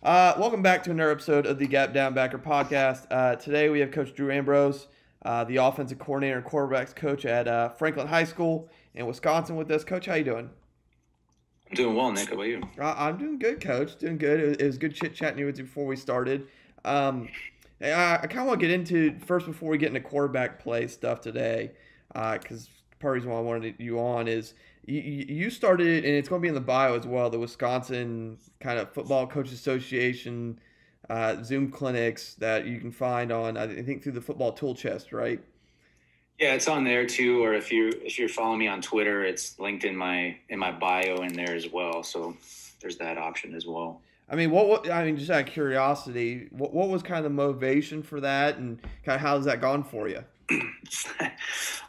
Welcome back to another episode of the Gap Down Backer podcast. Today we have Coach Drew Ambrose, the offensive coordinator and quarterbacks coach at Franklin High School in Wisconsin with us. Coach, how you doing? I'm doing well, Nick. How about you? I'm doing good, Coach. Doing good. It was good chit-chatting with you before we started. I kind of want to get into, first before we get into quarterback play stuff today, because part of the reason why I wanted you on is you started, and it's going to be in the bio as well, the Wisconsin kind of Football Coaches Association Zoom clinics that you can find on, I think, through the football tool chest, right? Yeah, it's on there too. Or if you're following me on Twitter, it's linked in my bio in there as well. So there's that option as well. I mean, just out of curiosity, what was kind of the motivation for that, and kind of how's that gone for you?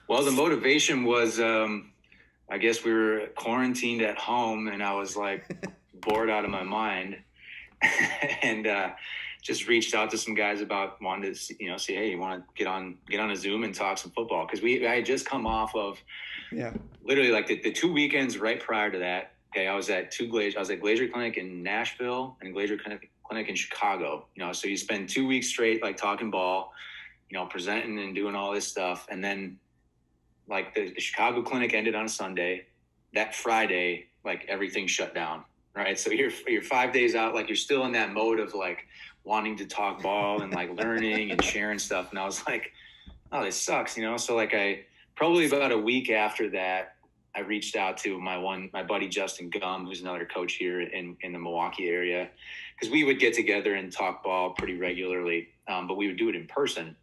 Well, the motivation was, I guess we were quarantined at home, and I was like bored out of my mind, and just reached out to some guys about wanting to, say, hey, you want to get on a Zoom and talk some football? Because I had just come off of, literally like the 2 weekends right prior to that. Okay, I was at Glazier Clinic in Nashville and Glazier Clinic in Chicago. So you spend 2 weeks straight like talking ball, presenting and doing all this stuff, and then like the Chicago clinic ended on a Sunday. That Friday, like everything shut down, right? So you're 5 days out, like you're still in that mode of like wanting to talk ball and like learning and sharing stuff. And I was like, oh, this sucks, So like I probably about a week after that, I reached out to my buddy Justin Gum, who's another coach here in the Milwaukee area, because we would get together and talk ball pretty regularly, but we would do it in person.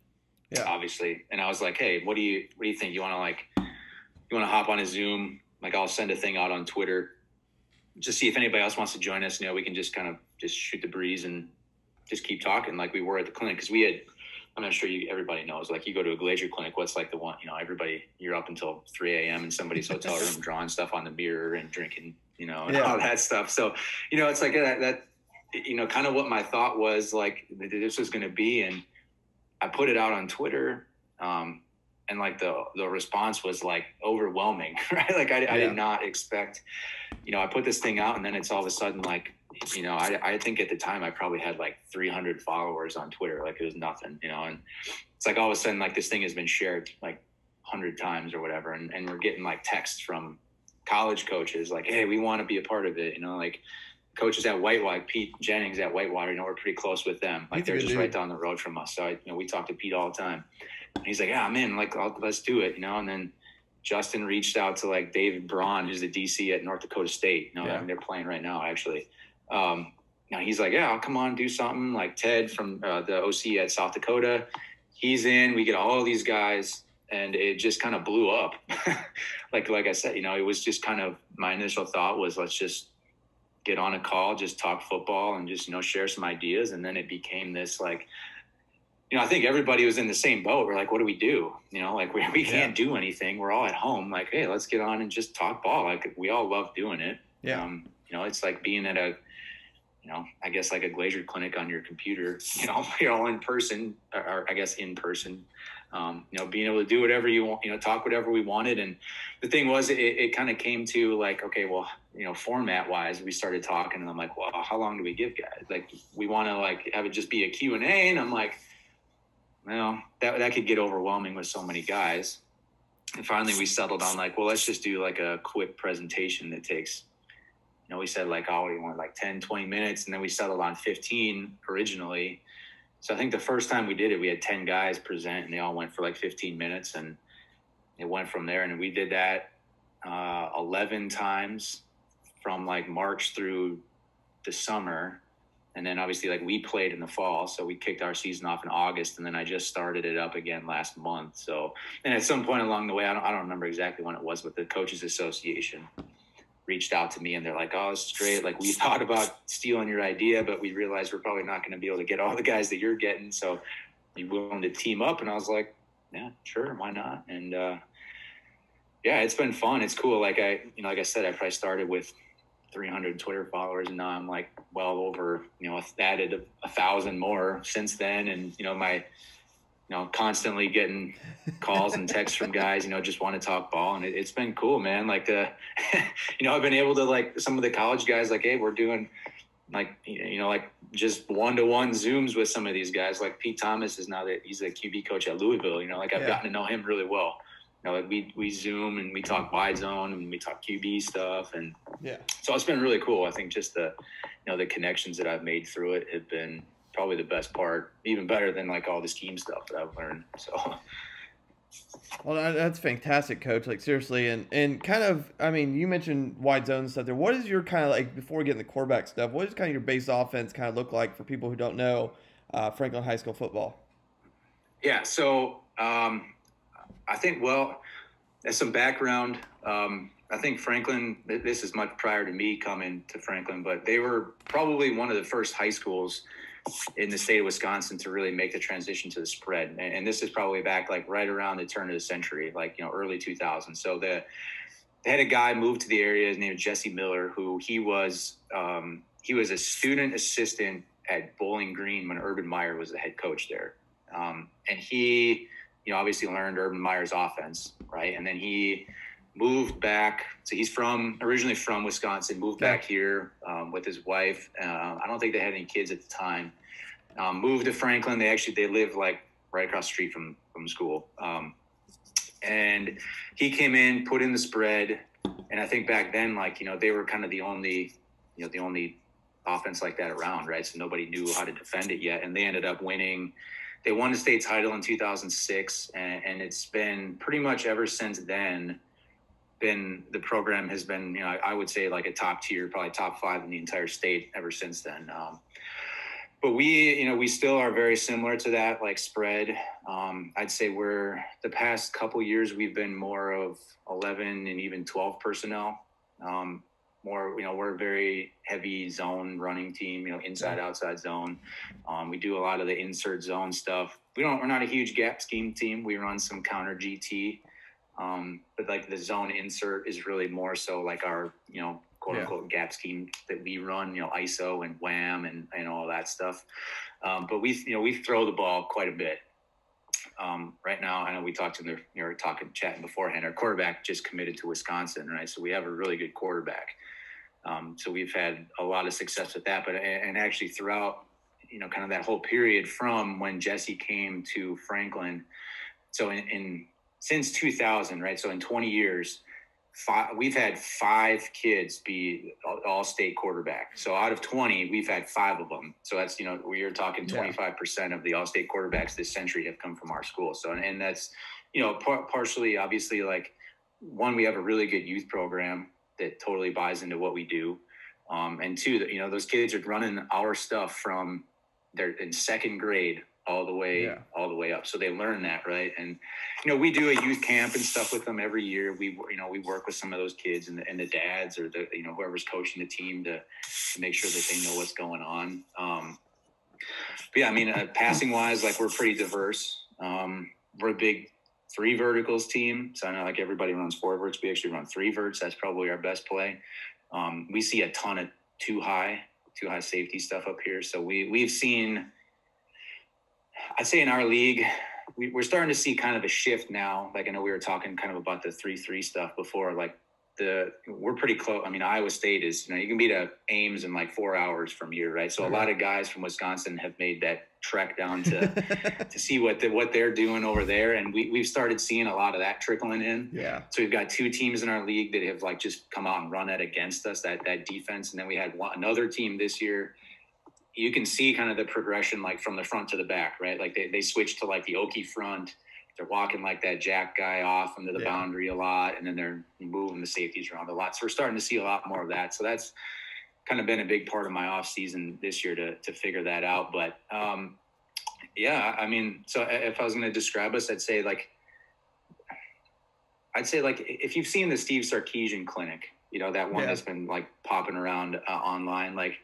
Yeah. Obviously. And I was like, hey, what do you think? You want to hop on a Zoom? Like I'll send a thing out on Twitter, just see if anybody else wants to join us. We can just kind of just shoot the breeze and just keep talking like we were at the clinic. Cause I'm not sure everybody knows, like you go to a Glazier clinic, what's like the one, everybody, you're up until 3 a.m. in somebody's hotel room, drawing stuff on the mirror and drinking, and all that stuff. So, it's like that, kind of what my thought was like, this was going to be. And I put it out on Twitter, and like the response was like overwhelming, right? Like I did not expect, I put this thing out and then it's all of a sudden like, I think at the time I probably had like 300 followers on Twitter. Like it was nothing, and it's like all of a sudden, like this thing has been shared like 100 times or whatever. And we're getting like texts from college coaches like, hey, we want to be a part of it. Like coaches at Whitewater, Pete Jennings at Whitewater, we're pretty close with them. Like they're just right down the road from us. So we talk to Pete all the time. And he's like, yeah, I'm in, like, let's do it. And then Justin reached out to like David Braun, who's the DC at North Dakota State. They're playing right now actually. Now he's like, yeah, I'll come on, do something. Like Ted from the OC at South Dakota, he's in. We get all these guys, and it just kind of blew up. like I said, it was just kind of my initial thought was let's just get on a call, just talk football, and just share some ideas. And then it became this like, I think everybody was in the same boat. We're like, what do we do? Like we can't do anything. We're all at home. Like, hey, let's get on and just talk ball. Like we all love doing it. Yeah. It's like being at a, I guess like a Glazier clinic on your computer, you're all in person, or I guess in person, being able to do whatever you want, talk whatever we wanted. And the thing was, it kind of came to like, okay, well, format wise, we started talking and I'm like, well, how long do we give guys? Like, we want to like have it just be a Q&A. And I'm like, well, that could get overwhelming with so many guys. And finally we settled on like, well, let's just do like a quick presentation that takes, we said like, oh, we want like 10, 20 minutes. And then we settled on 15 originally. So I think the first time we did it, we had 10 guys present and they all went for like 15 minutes and it went from there. And we did that 11 times from like March through the summer. And then obviously like we played in the fall. So we kicked our season off in August and then I just started it up again last month. So, and at some point along the way, I don't remember exactly when it was, but the Coaches Association reached out to me and they're like, oh, this is great. Like we thought about stealing your idea, but we realized we're probably not going to be able to get all the guys that you're getting. So you willing to team up? And I was like, yeah, sure. Why not? And yeah, it's been fun. It's cool. Like like I said, I probably started with 300 Twitter followers and now I'm like well over, added 1,000 more since then. And, my, constantly getting calls and texts from guys, just want to talk ball. And it's been cool, man. Like I've been able to like some of the college guys, like, hey, we're doing like, like just one-to-one Zooms with some of these guys. Like Pete Thomas is now that he's the QB coach at Louisville, like I've gotten to know him really well. Like we Zoom and we talk wide zone and we talk QB stuff. And so it's been really cool. I think just the connections that I've made through it have been probably the best part, even better than like all the scheme stuff that I've learned. So. Well, that's fantastic, Coach. Like seriously, and kind of, I mean, you mentioned wide zone stuff there. What is your kind of like before we get into quarterback stuff? What is kind of your base offense kind of look like for people who don't know Franklin High School football? Yeah, so I think as some background, I think Franklin. This is much prior to me coming to Franklin, but they were probably one of the first high schools in the state of Wisconsin to really make the transition to the spread. And this is probably back like right around the turn of the century, like, early 2000s. So they had a guy move to the area. His name was Jesse Miller, who he was a student assistant at Bowling Green when Urban Meyer was the head coach there. And he, obviously learned Urban Meyer's offense, right? And then he moved back. So he's originally from Wisconsin, moved back here with his wife. I don't think they had any kids at the time. Moved to Franklin. They lived like right across the street from school. And he came in, put in the spread. And I think back then, like, they were kind of the only offense like that around, right? So nobody knew how to defend it yet. And they ended up winning. They won the state title in 2006. And it's been pretty much ever since then, the program has been, I would say like a top tier, probably top 5 in the entire state ever since then. But we still are very similar to that, like spread. I'd say the past couple years, we've been more of 11 and even 12 personnel. We're a very heavy zone running team, inside, outside zone. We do a lot of the insert zone stuff. We're not a huge gap scheme team. We run some counter GT. But like the zone insert is really more so like our, quote unquote gap scheme that we run, ISO and wham and all that stuff. But we throw the ball quite a bit. Right now, I know we talked chatting beforehand, our quarterback just committed to Wisconsin, right? So we have a really good quarterback. So we've had a lot of success with that, and actually throughout, kind of that whole period from when Jesse came to Franklin. So since 2000, right? So in 20 years, we've had 5 kids be all-state quarterback. So out of 20, we've had 5 of them. So that's, we are talking 25% of the all-state quarterbacks this century have come from our school. So, and that's, partially, obviously, like, one, we have a really good youth program that totally buys into what we do. And 2, that, those kids are running our stuff from they're in second grade all the way up. So they learn that, right? And, we do a youth camp and stuff with them every year. We work with some of those kids and the dads or the, whoever's coaching the team to make sure that they know what's going on. But yeah, I mean, passing wise, like, we're pretty diverse. We're a big 3 verticals team. So I know like everybody runs 4 verts. We actually run 3 verts. That's probably our best play. We see a ton of too high safety stuff up here. So we've seen, I'd say in our league, we're starting to see kind of a shift now. Like, I know we were talking kind of about the 3-3 stuff before, like we're pretty close. I mean, Iowa State is, you can beat Ames in like 4 hours from here, right? So a lot of guys from Wisconsin have made that trek down to see what they're doing over there. And we've started seeing a lot of that trickling in. Yeah. So we've got 2 teams in our league that have like just come out and run it against us, that defense. And then we had another team this year. You can see kind of the progression, like from the front to the back, right? Like they switched to like the Okie front. They're walking like that jack guy off into the boundary a lot, and then they're moving the safeties around a lot. So we're starting to see a lot more of that. So that's kind of been a big part of my off season this year to figure that out. But yeah, I mean, so if I was going to describe us, I'd say like if you've seen the Steve Sarkisian clinic, that one that's been like popping around online, like,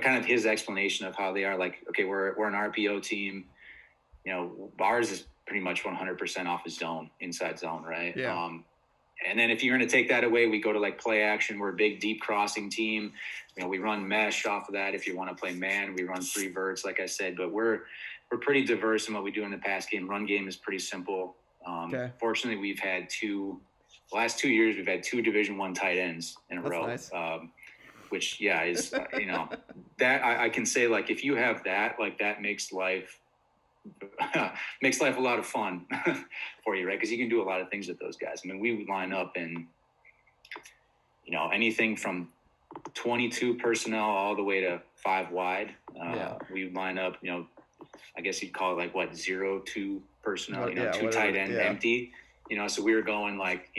kind of his explanation of how they are, like, okay, we're an RPO team, ours is pretty much 100% off his zone, inside zone, right? Yeah. And then if you're going to take that away, we go to like play action. We're a big deep crossing team. We run mesh off of that. If you want to play man, we run 3 verts, like I said, but we're pretty diverse in what we do in the pass game. Run game is pretty simple. Fortunately, we've had the last 2 years, we've had 2 Division I tight ends in a row. Nice. which is that I can say, like, if you have that, like, that makes life a lot of fun for you, right? Because you can do a lot of things with those guys. I mean, we would line up in anything from 22 personnel all the way to 5 wide. We would line up, I guess you'd call it like 0-2 personnel, 2 tight end empty, so we were going like,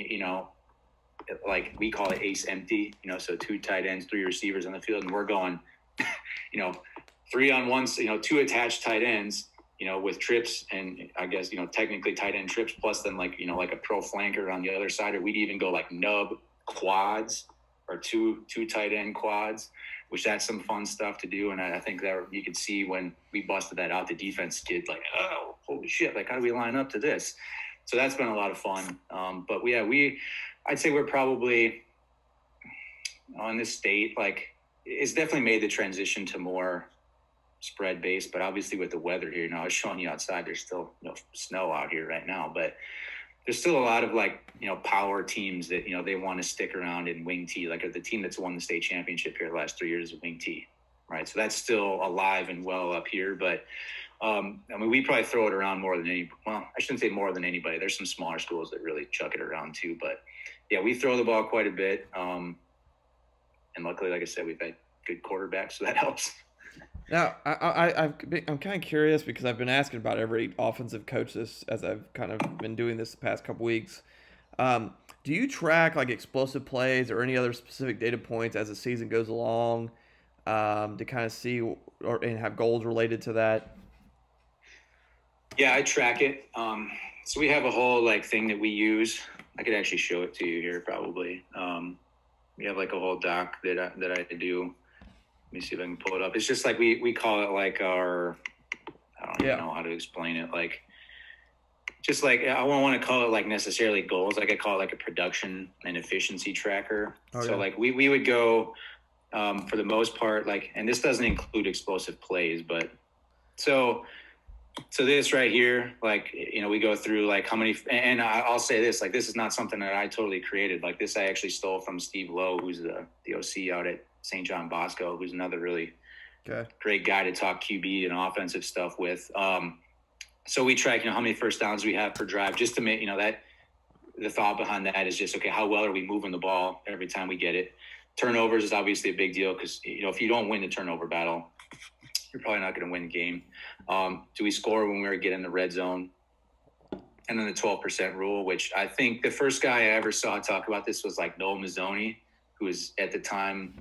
like we call it ace empty, so 2 tight ends, 3 receivers on the field. And we're going, 3 on 1, 2 attached tight ends, with trips and I guess, technically tight end trips plus then like a pro flanker on the other side, or we'd even go like nub quads or two tight end quads, which that's some fun stuff to do. And I think that you could see when we busted that out, the defense did like, oh, holy shit, like how do we line up to this? So that's been a lot of fun. But I'd say we're probably on this state, like it's definitely made the transition to more spread based, but obviously with the weather here, I was showing you outside, there's still snow out here right now, but there's still a lot of like, power teams that, they want to stick around in wing T. Like the team that's won the state championship here the last 3 years is wing T, right? So that's still alive and well up here. But I mean, we probably throw it around more than I shouldn't say more than anybody. There's some smaller schools that really chuck it around too. But yeah, we throw the ball quite a bit. And luckily, like I said, we've had good quarterbacks, so that helps. Now, I'm kind of curious because I've been asking about every offensive coach this as I've kind of been doing this the past couple weeks. Do you track like explosive plays or any other specific data points as the season goes along to kind of see and have goals related to that? Yeah, I track it. So we have a whole like thing that we use. I could actually show it to you here probably. We have like a whole doc that I do. Let me see if I can pull it up. It's just like we call it like our, I don't even know how to explain it. Like, just like, I don't want to call it like necessarily goals. Like I call it like a production and efficiency tracker. So like we would go for the most part, like, and this doesn't include explosive plays, but so this right here, like, we go through like how many, and I'll say this, like, this is not something that I totally created. Like this, I actually stole from Steve Lowe, who's the OC out at St. John Bosco, who's another really great guy to talk QB and offensive stuff with. So we track, how many first downs we have per drive, just to make, that the thought behind that is just, okay, how well are we moving the ball every time we get it? Turnovers is obviously a big deal because, if you don't win the turnover battle, you're probably not going to win the game. Do we score when we get in the red zone? And then the 12% rule, which I think the first guy I ever saw talk about this was like Noel Mazzoni, who was at the time,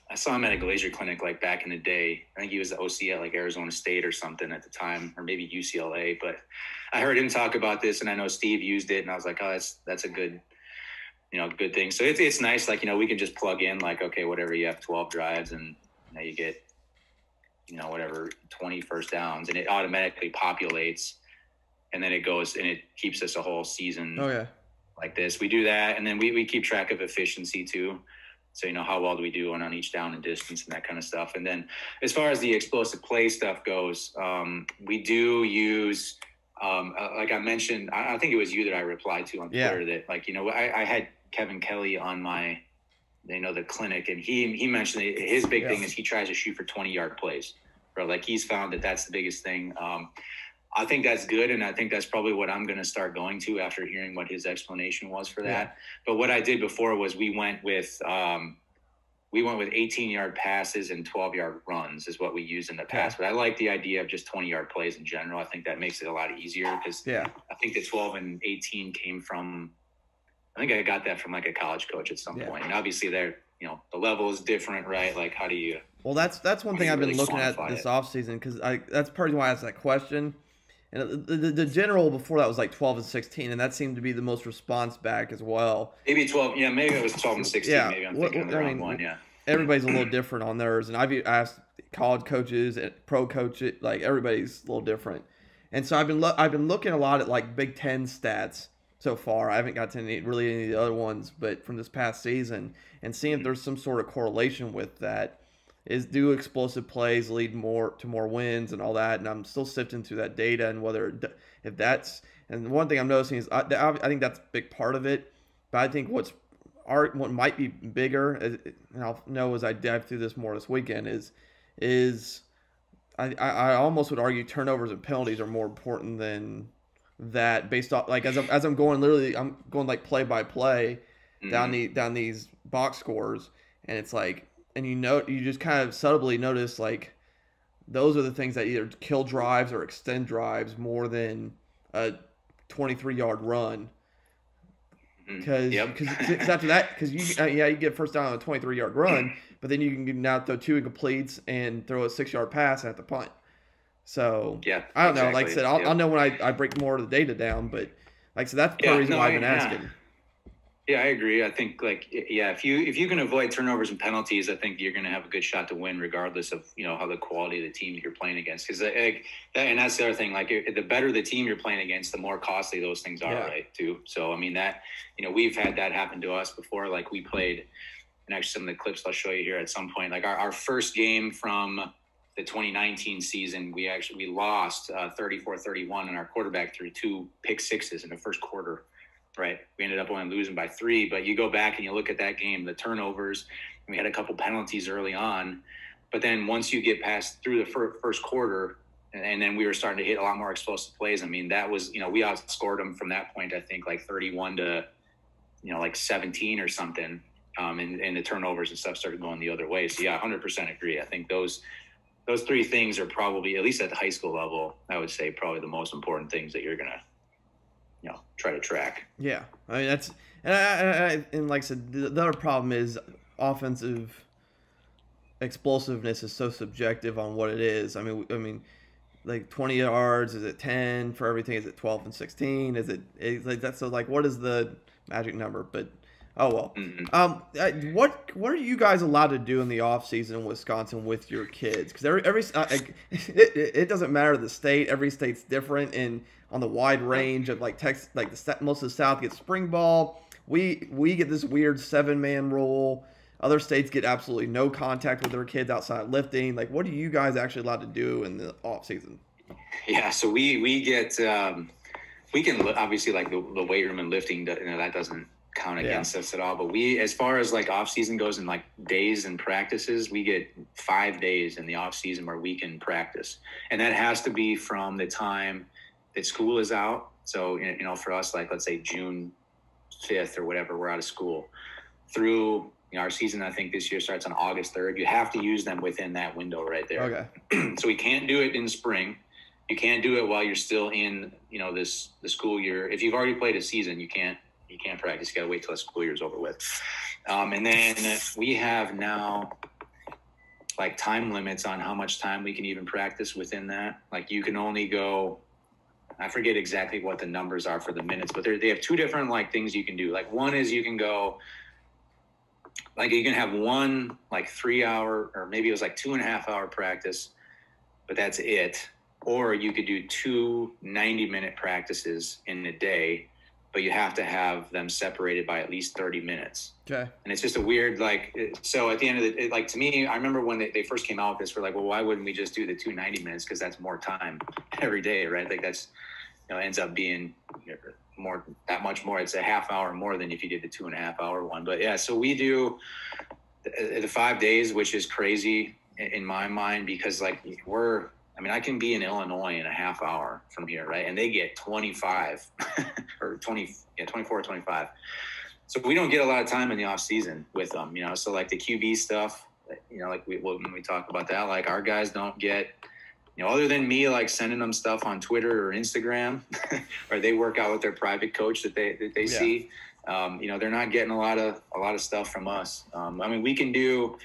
I saw him at a Glazier clinic like back in the day. I think he was the OC at like Arizona State or something at the time, or maybe UCLA. But I heard him talk about this, and I know Steve used it, and I was like, oh, that's a good, good thing. So it's nice, like, we can just plug in like, okay, whatever, you have 12 drives, and you get, whatever, 20 first downs, and it automatically populates, and then it goes and it keeps us a whole season like this. We do that, and then we keep track of efficiency too. So, how well do we do on each down and distance and that kind of stuff. And then as far as the explosive play stuff goes, we do use, like I mentioned, I think it was you that I replied to on Twitter that, like, I had Kevin Kelly on my, the clinic, and he mentioned his big thing is he tries to shoot for 20-yard plays, bro. Like he's found that that's the biggest thing. I think that's good, and I think that's probably what I'm going to start going to after hearing what his explanation was for that. Yeah. But what I did before was we went with 18-yard passes and 12-yard runs is what we used in the past. But I like the idea of just 20-yard plays in general. I think that makes it a lot easier because I think the 12 and 18 came from – I think I got that from like a college coach at some point. And obviously they're – the level is different, right? Like how do you – Well, that's one thing I've been looking at this offseason because that's part of why I asked that question. And the general before that was like 12 and 16, and that seemed to be the most response back as well. Maybe 12, maybe it was 12 and 16. Yeah, maybe I'm thinking of the wrong one. Yeah, everybody's a little different on theirs, and I've asked college coaches, pro coaches, like everybody's a little different. And so I've been looking a lot at like Big Ten stats so far. I haven't got to any of the other ones, but from this past season, and seeing if there's some sort of correlation with that. Do explosive plays lead to more wins and all that? And I'm still sifting through that data and if that's – and one thing I'm noticing is I think that's a big part of it. But I think what's what might be bigger, and I'll know as I dive through this more this weekend, is I almost would argue turnovers and penalties are more important than that, based off, like, as I'm going, literally I'm going like play by play down these box scores, and it's like, and you just kind of subtly notice, like, those are the things that either kill drives or extend drives more than a 23-yard run. Because Yep. after that, because you get first down on a 23-yard run, but then you can now throw 2 incompletes and throw a 6-yard pass at the punt. So Yeah, I don't know. Like I exactly. said, I'll know when I break more of the data down. But like I said, that's part of the reason why I've been asking. Yeah, I agree. I think, like, yeah, if you can avoid turnovers and penalties, I think you're going to have a good shot to win, regardless of, how the quality of the team you're playing against. Because and that's the other thing. Like, the better the team you're playing against, the more costly those things are, right? Too. So I mean that, we've had that happen to us before. Like, we played, and actually some of the clips I'll show you here at some point. Like, our first game from the 2019 season, we lost 34-31, and our quarterback threw 2 pick sixes in the first quarter. Right. We ended up only losing by 3, but you go back and you look at that game, the turnovers, and we had a couple penalties early on, but then once you get past through the first quarter, and then we were starting to hit a lot more explosive plays. I mean, that was, we outscored them from that point, I think like 31 to, like 17 or something. And the turnovers and stuff started going the other way. So yeah, 100% agree. I think those 3 things are probably, at least at the high school level, I would say probably the most important things that you're going to, try to track. Yeah, I mean that's, and like I said, the other problem is offensive explosiveness is so subjective on what it is. I mean, like 20 yards, is it 10 for everything? Is it 12 and 16? Is like that's, so like, what is the magic number? But oh well. Mm-hmm. What are you guys allowed to do in the off season in Wisconsin with your kids? Because it doesn't matter the state. Every state's different, and on the wide range of, like, Texas, like most of the South gets spring ball. We get this weird 7-man rule. Other states get absolutely no contact with their kids outside lifting. Like, what are you guys actually allowed to do in the off season? Yeah, so we get we can obviously, like, the weight room and lifting, that doesn't count against us at all. But we, as far as like off season goes and like days and practices, we get 5 days in the off season where we can practice, and that has to be from the time that school is out. So for us, like, let's say June 5th or whatever, we're out of school through. Our season, I think this year, starts on August 3rd. You have to use them within that window right there. Okay. So we can't do it in spring. You can't do it while you're still in, the school year. If you've already played a season, you can't practice. You got to wait till the school year's over with. And then we have now, like, time limits on how much time we can even practice within that. Like, you can only go, I forget exactly what the numbers are for the minutes, but they have 2 different, like, things you can do. Like, one is you can go, like, you can have one, like, 3-hour, or maybe it was like 2.5-hour practice, but that's it. Or you could do 2 90-minute practices in a day, but you have to have them separated by at least 30 minutes. Okay. And it's just a weird, like, so at the end of it, like, to me, I remember when they first came out with this, we're like, well, why wouldn't we just do the 2 90 minutes? Because that's more time every day, right? Like, that's, ends up being more, that much more. It's a half hour more than if you did the 2.5-hour one. But yeah, so we do the 5 days, which is crazy in my mind, because, like, I can be in Illinois in a half hour from here, right? And they get 25 or 24, 25. So we don't get a lot of time in the off season with them, So, like, the QB stuff, like, when we talk about that, like, our guys don't get, other than me, like, sending them stuff on Twitter or Instagram, or they work out with their private coach that they see. They're not getting a lot of stuff from us. We can do,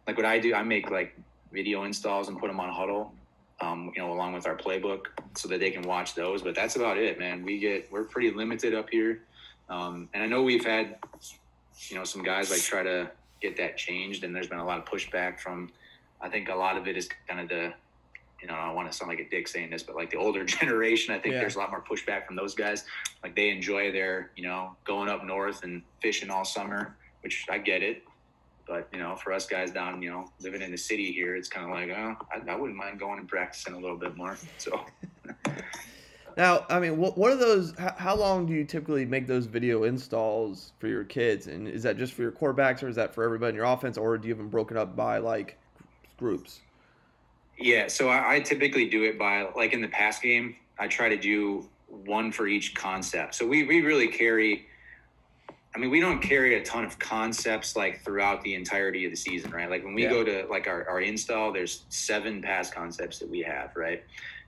like, what I do. I make, like, video installs and put them on Huddle. Along with our playbook, so that they can watch those. But that's about it, man. We're pretty limited up here. And I know we've had, some guys, like, try to get that changed, and there's been a lot of pushback from, I think a lot of it is kind of the, I don't want to sound like a dick saying this, but, like, the older generation, I think there's a lot more pushback from those guys. Like, they enjoy their, going up north and fishing all summer, which I get it. But, for us guys down, living in the city here, it's kind of like, I wouldn't mind going and practicing a little bit more. So. Now, I mean, what are those? How long do you typically make those video installs for your kids? And is that just for your quarterbacks, or is that for everybody in your offense, or do you have them broken up by like groups? Yeah, so I typically do it by, like in the pass game, I try to do one for each concept. So we really carry, I mean, we don't carry a ton of concepts like throughout the entirety of the season, right? Like when we go to like our install, there's 7 pass concepts that we have, right?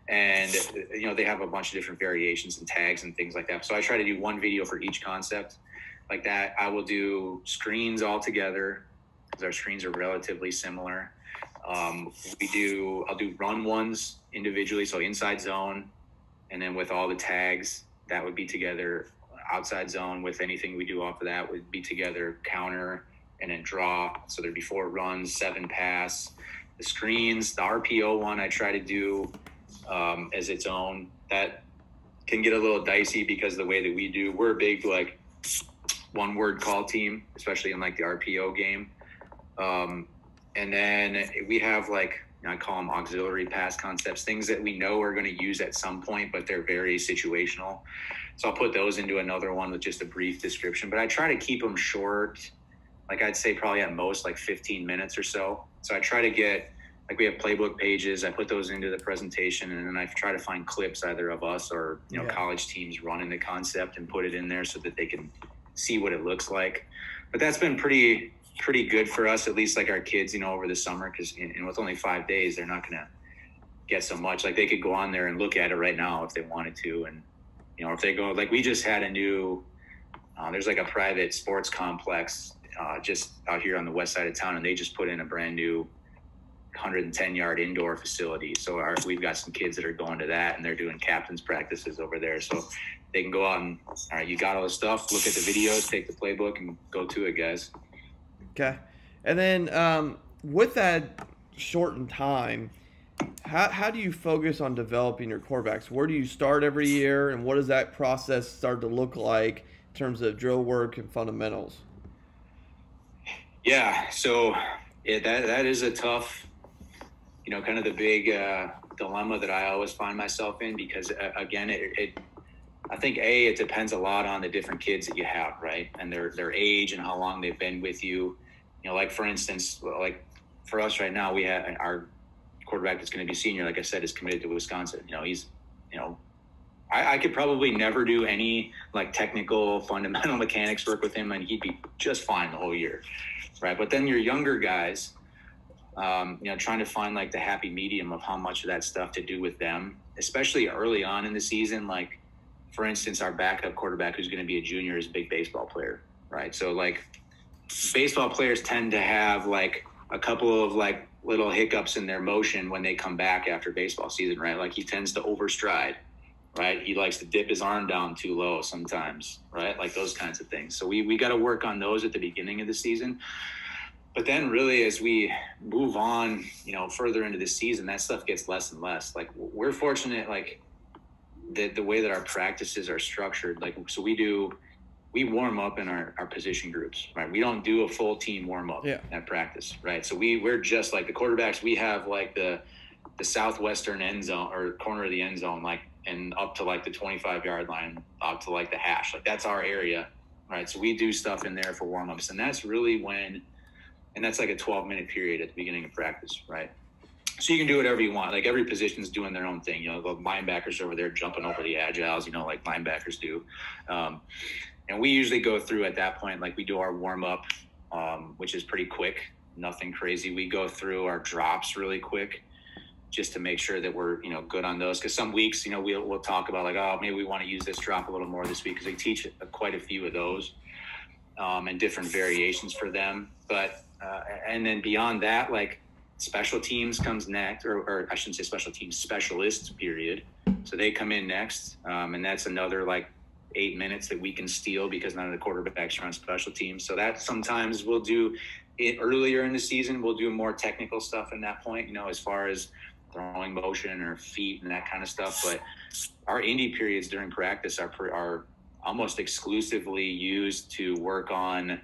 And, you know, they have a bunch of different variations and tags and things like that. So I try to do one video for each concept like that. I will do screens all together because our screens are relatively similar. I'll do run ones individually. So inside zone, and then with all the tags that would be together. Outside zone with anything we do off of that would be together, counter, and then draw. So there'd be 4 runs, 7 pass. The screens, the RPO one I try to do as its own. That can get a little dicey because the way that we're a big like one word call team, especially in like the RPO game. And then we have like, I call them auxiliary pass concepts, things that we know we're going to use at some point, but they're very situational. So I'll put those into another one with just a brief description, but I try to keep them short. Like I'd say probably at most like 15 minutes or so. So I try to get, like we have playbook pages. I put those into the presentation, and then I try to find clips either of us or, you know, college teams running the concept and put it in there so that they can see what it looks like. But that's been pretty good for us, at least like our kids, you know, over the summer, because with only 5 days, they're not going to get so much. Like they could go on there and look at it right now if they wanted to. And, you know, if they go, like we just had a new, there's like a private sports complex just out here on the west side of town, and they just put in a brand new 110-yard indoor facility. So we've got some kids that are going to that, and they're doing captain's practices over there. So they can go out and, all right, you got all the stuff, look at the videos, take the playbook, and go to it, guys. Okay. And then with that shortened time, how do you focus on developing your quarterbacks? Where do you start every year, and what does that process start to look like in terms of drill work and fundamentals? Yeah, so that is a tough, you know, kind of the big dilemma that I always find myself in, because again, I think it depends a lot on the different kids that you have, right? And their age and how long they've been with you. You know, like for instance, like for us right now, we have our quarterback that's going to be senior, like I said, is committed to Wisconsin. You know, he's, you know, I could probably never do any like technical fundamental mechanics work with him, and he'd be just fine the whole year, right? But then your younger guys, you know, trying to find like the happy medium of how much of that stuff to do with them, especially early on in the season. Like, for instance, our backup quarterback, who's going to be a junior, is a big baseball player, right? So like baseball players tend to have like a couple of like little hiccups in their motion when they come back after baseball season, right? Like he tends to overstride, right? He likes to dip his arm down too low sometimes, right? Like those kinds of things. So we got to work on those at the beginning of the season. But then really as we move on, you know, further into the season, that stuff gets less and less. Like we're fortunate, like the way that our practices are structured. Like, so we warm up in our position groups, right? We don't do a full team warm up at practice, right? So we're just like the quarterbacks. We have like the southwestern end zone or corner of the end zone, like, and up to like the 25-yard line, up to like the hash. Like that's our area, right? So we do stuff in there for warm ups, and that's really when, and that's like a 12-minute period at the beginning of practice, right? So you can do whatever you want. Like every position's doing their own thing. You know, the linebackers over there jumping over the agiles, you know, like linebackers do. And we usually go through at that point, like we do our warm up, which is pretty quick, nothing crazy. We go through our drops really quick just to make sure that we're, you know, good on those. Because some weeks, you know, we'll talk about like, oh, maybe we want to use this drop a little more this week, because they teach quite a few of those and different variations for them. But and then beyond that, like special teams comes next, or I shouldn't say special teams, specialists period. So they come in next, and that's another like 8 minutes that we can steal because none of the quarterbacks are on special teams. So that sometimes we'll do it earlier in the season. We'll do more technical stuff in that point, you know, as far as throwing motion or feet and that kind of stuff. But our indie periods during practice are almost exclusively used to work on,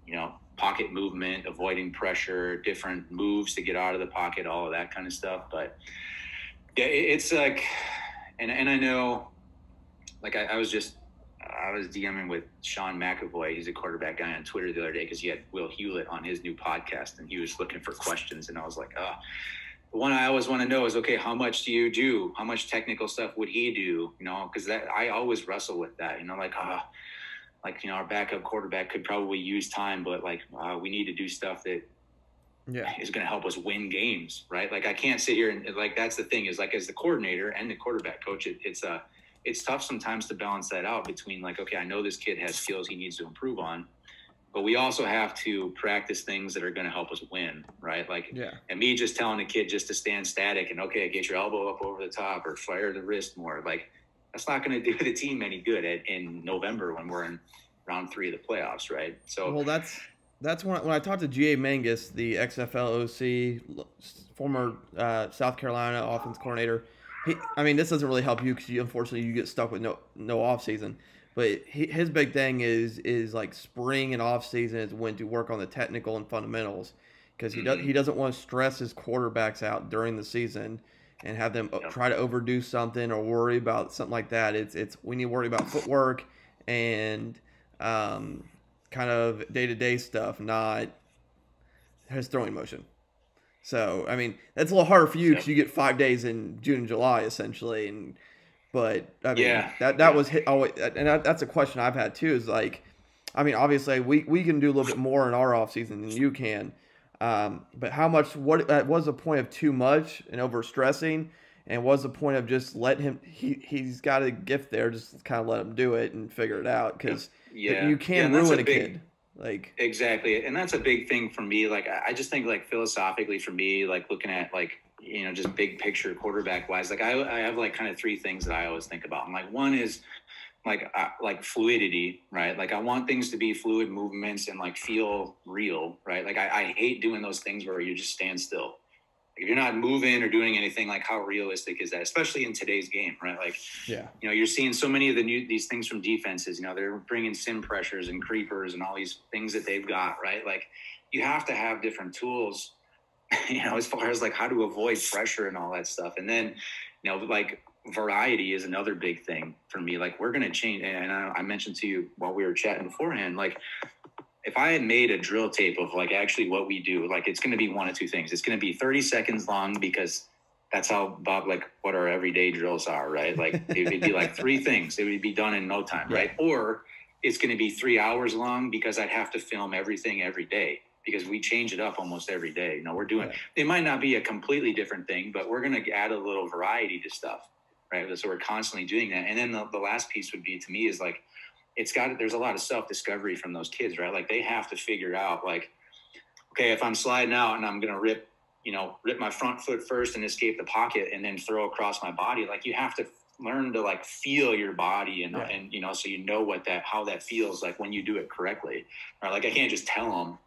you know, pocket movement, avoiding pressure, different moves to get out of the pocket, all of that kind of stuff. But yeah, it's like, and I know like I was DMing with Sean McAvoy. He's a quarterback guy on Twitter the other day because he had Will Hewlett on his new podcast, and he was looking for questions. And I was like, the one I always want to know is, okay, how much do you do? How much technical stuff would he do? You know, because that I always wrestle with that. You know, like you know, our backup quarterback could probably use time, but like we need to do stuff that is going to help us win games, right? Like I can't sit here and like that's the thing is like as the coordinator and the quarterback coach, it's tough sometimes to balance that out between like, okay, I know this kid has skills he needs to improve on, but we also have to practice things that are going to help us win, right? Like, and me just telling a kid just to stand static and okay, get your elbow up over the top or fire the wrist more, like that's not going to do the team any good in November when we're in round 3 of the playoffs, right? So, well, that's when I talked to G.A. Mangus, the XFL OC, former South Carolina offense coordinator. I mean, this doesn't really help you because unfortunately you get stuck with no off season. But his big thing is like spring and off season is when to work on the technical and fundamentals because he doesn't want to stress his quarterbacks out during the season and have them try to overdo something or worry about something like that. It's we need to worry about footwork and kind of day-to-day stuff, not his throwing motion. So, I mean, that's a little harder for you because you get 5 days in June and July, essentially. But, I mean, that was always, and that's a question I've had, too, is like, I mean, obviously, we can do a little bit more in our offseason than you can. But how much, what was the point of too much and overstressing? And was the point of just let him, he's got a gift there, just kind of let him do it and figure it out because you can ruin a kid. Like exactly. And that's a big thing for me. Like, I just think like philosophically for me, like looking at like, you know, just big picture quarterback wise, like I have like kind of 3 things that I always think about. And like, one is like fluidity, right? Like I want things to be fluid movements and like feel real, right? Like I hate doing those things where you just stand still. If you're not moving or doing anything, like how realistic is that, especially in today's game, right? Like, you know, you're seeing so many of these things from defenses, you know, they're bringing sim pressures and creepers and all these things that they've got, right? Like you have to have different tools, you know, as far as like how to avoid pressure and all that stuff. And then, you know, like variety is another big thing for me. Like we're going to change. And I mentioned to you while we were chatting beforehand, like, if I had made a drill tape of like actually what we do, like it's going to be one of 2 things. It's going to be 30 seconds long because that's how Bob, like what our everyday drills are, right? Like it would be like 3 things. It would be done in no time, right? Or it's going to be 3 hours long because I'd have to film everything every day because we change it up almost every day. You know, we're doing, it might not be a completely different thing, but we're going to add a little variety to stuff, right? So we're constantly doing that. And then the last piece would be to me is like, there's a lot of self-discovery from those kids, right? Like they have to figure out like, okay, if I'm sliding out and I'm going to rip my front foot first and escape the pocket and then throw across my body, like you have to learn to like feel your body and, you know, so you know how that feels like when you do it correctly, right? Like I can't just tell them,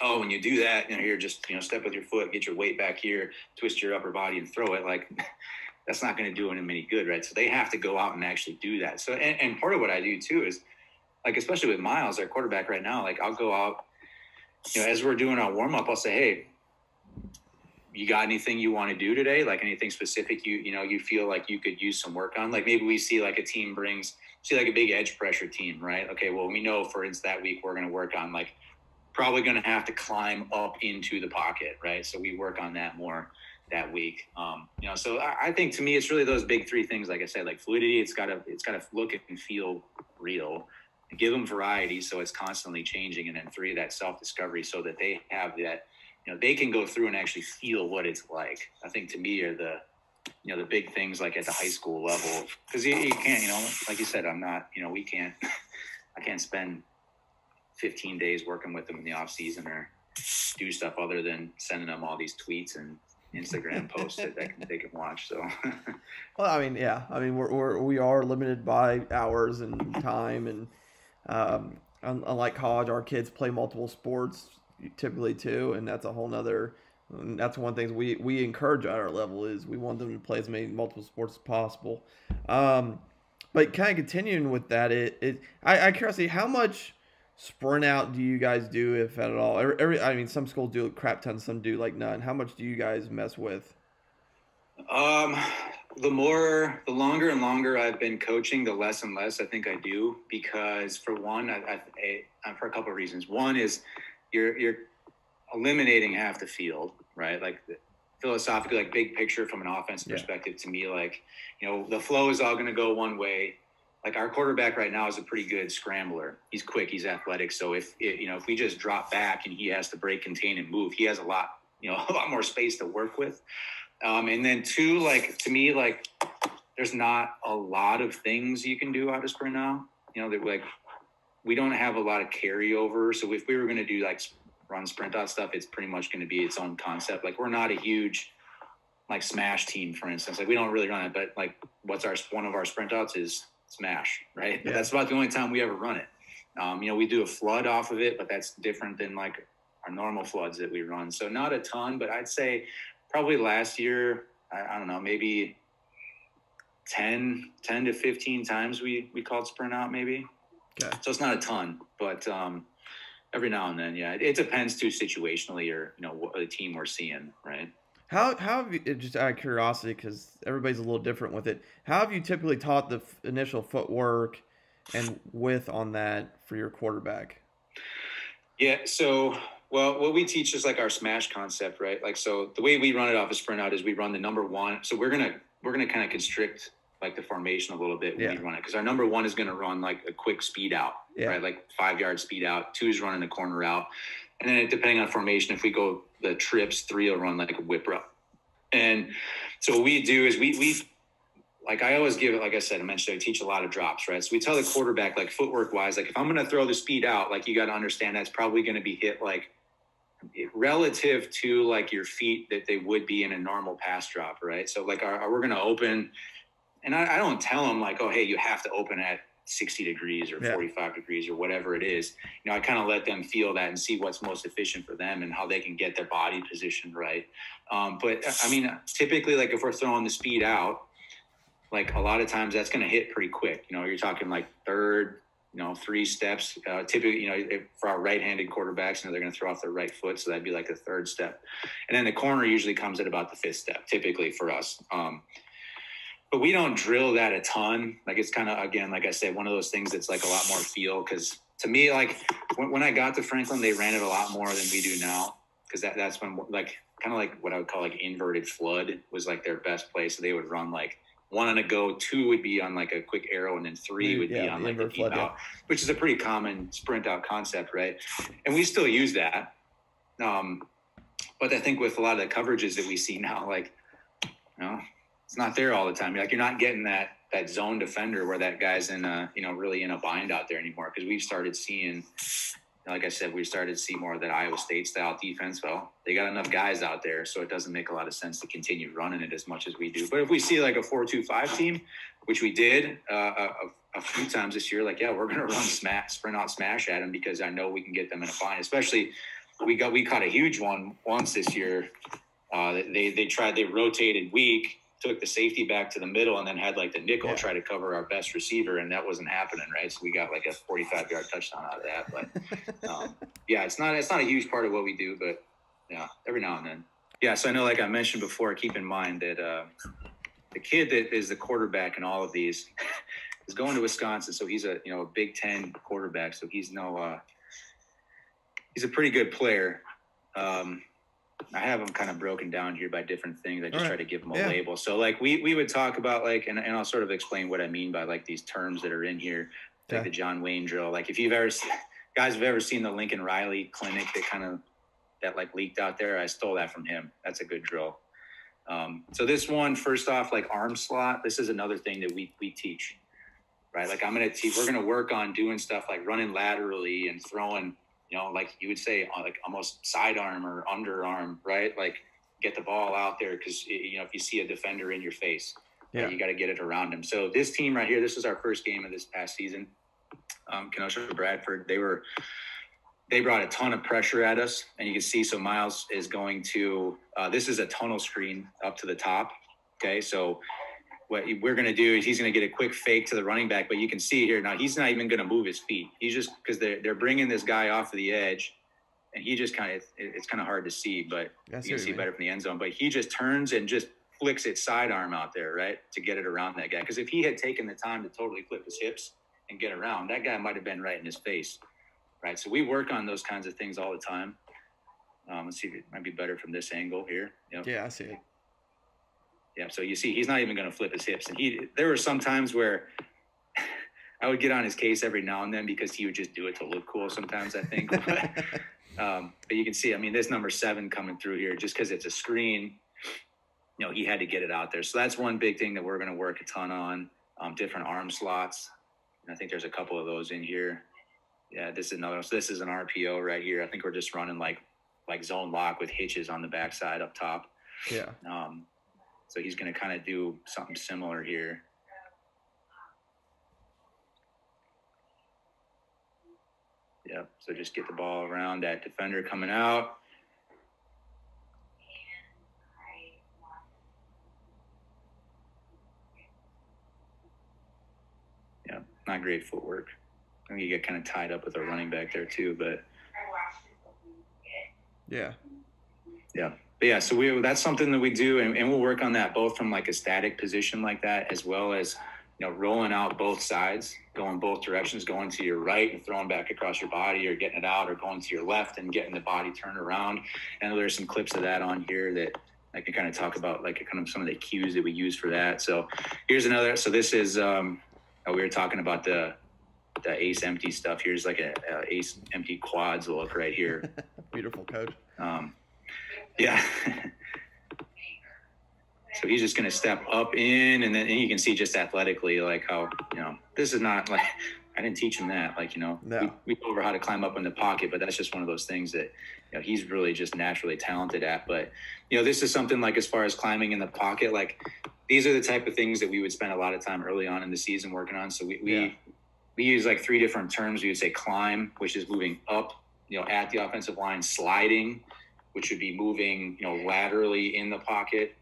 oh, when you do that, you know, here, just, you know, step with your foot, get your weight back here, twist your upper body and throw it. Like that's not going to do them any good, right? So they have to go out and actually do that. So, and part of what I do too is like, especially with Miles, our quarterback right now, like I'll go out, you know, as we're doing our warm up, I'll say, hey, you got anything you want to do today? Like anything specific you feel like you could use some work on? Like maybe we see like a team see like a big edge pressure team, right? Okay, well, we know for instance that week we're going to work on like probably going to have to climb up into the pocket, right? So we work on that more that week. You know, so I think to me, it's really those big 3 things. Like I said, like fluidity, it's got to look and feel real, and give them variety. So it's constantly changing. And then 3, that self-discovery so that they have that, you know, they can go through and actually feel what it's like. I think to me are the big things like at the high school level, because you can't, you know, like you said, I'm not, you know, I can't spend 15 days working with them in the off season or do stuff other than sending them all these tweets and Instagram posts that they can watch. So, well, I mean, we are limited by hours and time, and unlike college, our kids play multiple sports typically too, and that's a whole nother. That's one thing we encourage at our level is we want them to play as many multiple sports as possible. But kind of continuing with that, I curious to see how much sprint out do you guys do, if at all? I mean, some schools do a crap ton, some do like none. How much do you guys mess with? the longer and longer I've been coaching, the less and less I think I do, because for one, for a couple of reasons. One is you're eliminating half the field, right? Like philosophically, like big picture from an offensive perspective, to me, like, the flow is all going to go one way. Like our quarterback right now is a pretty good scrambler. He's quick, he's athletic. So if we just drop back and he has to break, contain, and move, he has a lot more space to work with. And then two, like, to me, like, there's not a lot of things you can do out of sprint now. That, like, we don't have a lot of carryover. So if we were going to do like run sprint out stuff, it's pretty much going to be its own concept. Like, we're not a huge like smash team, for instance. Like, we don't really run it, but like one of our sprint outs is smash, right? Yeah. But that's about the only time we ever run it. We do a flood off of it, but that's different than like our normal floods that we run. So not a ton, but I'd say probably last year, I don't know, maybe 10 to 15 times we called sprint out, maybe. Okay. So it's not a ton, but every now and then, yeah, it depends too situationally, or what the team we're seeing, right? How have you, just out of curiosity, because everybody's a little different with it, how have you typically taught the initial footwork and width on that for your quarterback? Yeah, so, well, what we teach is like our smash concept, right? Like, so the way we run it off a sprint out is we run the number one. So we're gonna kind of constrict like the formation a little bit when we run it, because our number one is going to run like a quick speed out, right? Like 5-yard speed out. 2 is running the corner route. And then depending on formation, if we go the trips, 3 will run like a whip route. And so what we do is we like, I always give it, like I said, I teach a lot of drops, right? So we tell the quarterback, like footwork wise, like if I'm going to throw the speed out, like you got to understand that's probably going to be hit like relative to like your feet that they would be in a normal pass drop, right? So like we're going to open, and I don't tell them like, oh, hey, you have to open at 60 degrees or 45 degrees or whatever it is. I kind of let them feel that and see what's most efficient for them and how they can get their body positioned right. But I mean, typically, like if we're throwing the speed out, like a lot of times that's going to hit pretty quick. You're talking like third, 3 steps. Typically, for our right-handed quarterbacks, they're going to throw off their right foot, so that'd be like a 3rd step. And then the corner usually comes at about the 5th step, typically for us. But we don't drill that a ton. Like, it's kind of, again, like I said, one of those things that's like a lot more feel. Because to me, like when I got to Franklin, they ran it a lot more than we do now. Because that's when, like, kind of like what I would call like inverted flood was like their best play. So they would run like 1 on a go, 2 would be on like a quick arrow, and then 3 would be on like a deep flood, out, which is a pretty common sprint out concept, right? And we still use that. But I think with a lot of the coverages that we see now, like, it's not there all the time. Like, you're not getting that zone defender where that guy's in really in a bind out there anymore. Because we've started seeing, like I said, we started to see more of that Iowa State style defense. Well, they got enough guys out there, so it doesn't make a lot of sense to continue running it as much as we do. But if we see like a 4-2-5 team, which we did a few times this year, like, we're going to run sprint out smash at them, because I know we can get them in a bind. Especially we caught a huge one once this year. They rotated weak, took the safety back to the middle, and then had like the nickel try to cover our best receiver, and that wasn't happening, right? So we got like a 45-yard touchdown out of that. But it's not a huge part of what we do, but every now and then. Yeah, so I know, like I mentioned before, keep in mind that the kid that is the quarterback in all of these is going to Wisconsin, so he's a Big Ten quarterback, so he's he's a pretty good player. I have them kind of broken down here by different things. I just try to give them a label. So like we would talk about like, and I'll sort of explain what I mean by like these terms that are in here, like the John Wayne drill. Like if you've ever guys have ever seen the Lincoln Riley clinic that like leaked out there, I stole that from him. That's a good drill. So this one, first off, like arm slot, this is another thing that we teach, right? Like we're going to work on doing stuff like running laterally and throwing, like you would say, like almost sidearm or underarm, right? Like get the ball out there, because, if you see a defender in your face, you got to get it around him. So this team right here, this is our first game of this past season. Kenosha Bradford, they brought a ton of pressure at us, and you can see, so Miles is going to, this is a tunnel screen up to the top. Okay. So what we're going to do is he's going to get a quick fake to the running back, but you can see here now he's not even going to move his feet. He's just, because they're bringing this guy off of the edge, and he just it's kind of hard to see, but you can see better from the end zone. But he just turns and just flicks its sidearm out there, right, to get it around that guy. Because if he had taken the time to totally flip his hips and get around, that guy might have been right in his face, right? So we work on those kinds of things all the time. Let's see if it might be better from this angle here. Yep. Yeah, I see it. Yeah, so you see, he's not even going to flip his hips. And there were some times where I would get on his case every now and then because he would just do it to look cool sometimes, I think. But you can see, I mean, this number 7 coming through here, just because it's a screen, you know, he had to get it out there. So that's one big thing that we're going to work a ton on, different arm slots. And I think there's a couple of those in here. Yeah, this is another. So this is an RPO right here. I think we're just running like zone lock with hitches on the backside up top. Yeah. So he's going to kind of do something similar here. Yep. So just get the ball around that defender coming out. Yeah, not great footwork. I think you get kind of tied up with a running back there too, but yeah. But yeah, so that's something that we do, and we'll work on that both from like a static position like that, as well as, you know, rolling out both sides, going both directions, going to your right and throwing back across your body, or getting it out, or going to your left and getting the body turned around. And there's some clips of that on here that I can kind of talk about, like kind of some of the cues that we use for that. So here's another. So this is we were talking about the ace empty stuff. Here's like a ace empty quads look right here. Beautiful, coach. Yeah. So he's just going to step up in, and then you can see just athletically, like how, you know, this is not like, I didn't teach him that, like, you know, no. we go over how to climb up in the pocket, but that's just one of those things that, you know, he's really just naturally talented at. But, you know, this is something like, as far as climbing in the pocket, like these are the type of things that we would spend a lot of time early on in the season working on. So we use like 3 different terms. We would say climb, which is moving up, you know, at the offensive line, sliding, which would be moving, you know, laterally in the pocket,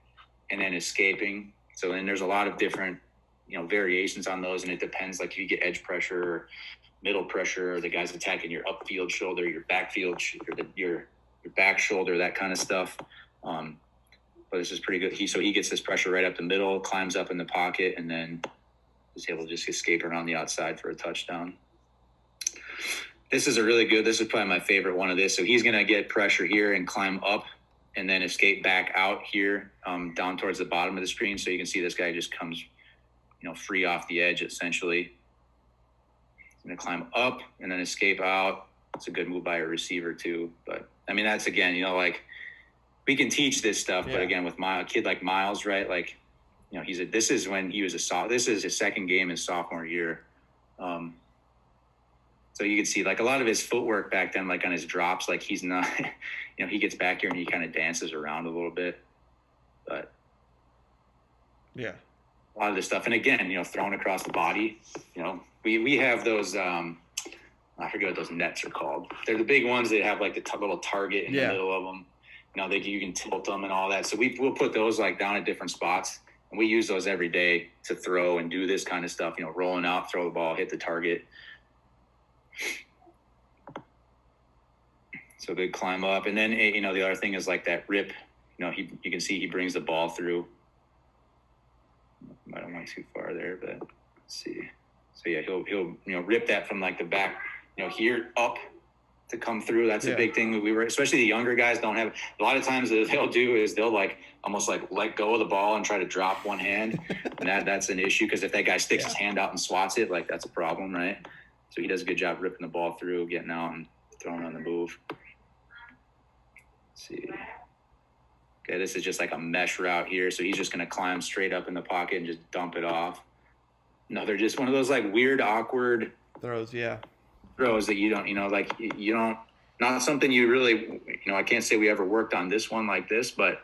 and then escaping. So then there's a lot of different, you know, variations on those. And it depends, like if you get edge pressure or middle pressure, or the guy's attacking your upfield shoulder, your backfield, your back shoulder, that kind of stuff. But this is pretty good. He gets this pressure right up the middle, climbs up in the pocket, and then is able to just escape around the outside for a touchdown. This is probably my favorite one of this. So he's going to get pressure here and climb up, and then escape back out here, down towards the bottom of the screen. So you can see this guy just comes, you know, free off the edge, essentially. He's going to climb up and then escape out. It's a good move by a receiver too. But I mean, that's, again, you know, like we can teach this stuff, but again, with a kid like Miles, right? Like, you know, this is his second game his sophomore year. So you can see, like, a lot of his footwork back then, like on his drops, like he's not, you know, he gets back here and he kind of dances around a little bit. But yeah, a lot of this stuff. And again, you know, thrown across the body, you know, we have those, I forget what those nets are called. They're the big ones that have like the little target in the middle of them. You know, you can tilt them and all that. So we'll put those like down at different spots, and we use those every day to throw and do this kind of stuff, you know, rolling out, throw the ball, hit the target. So big climb up. And then, you know, the other thing is like that rip, you know, you can see he brings the ball through. I don't want too far there, but let's see. So yeah, he'll, you know, rip that from like the back, you know, here up to come through. That's a big thing that especially the younger guys don't have. A lot of times what they'll do is they'll like almost like let go of the ball and try to drop one hand. And that's an issue, because if that guy sticks his hand out and swats it, like that's a problem, right? So he does a good job ripping the ball through, getting out and throwing on the move. Let's see. Okay, this is just like a mesh route here. So he's just going to climb straight up in the pocket and just dump it off. No, they're just one of those like weird, awkward throws that you don't, you know, like you don't, not something you really, you know, I can't say we ever worked on this one like this, but,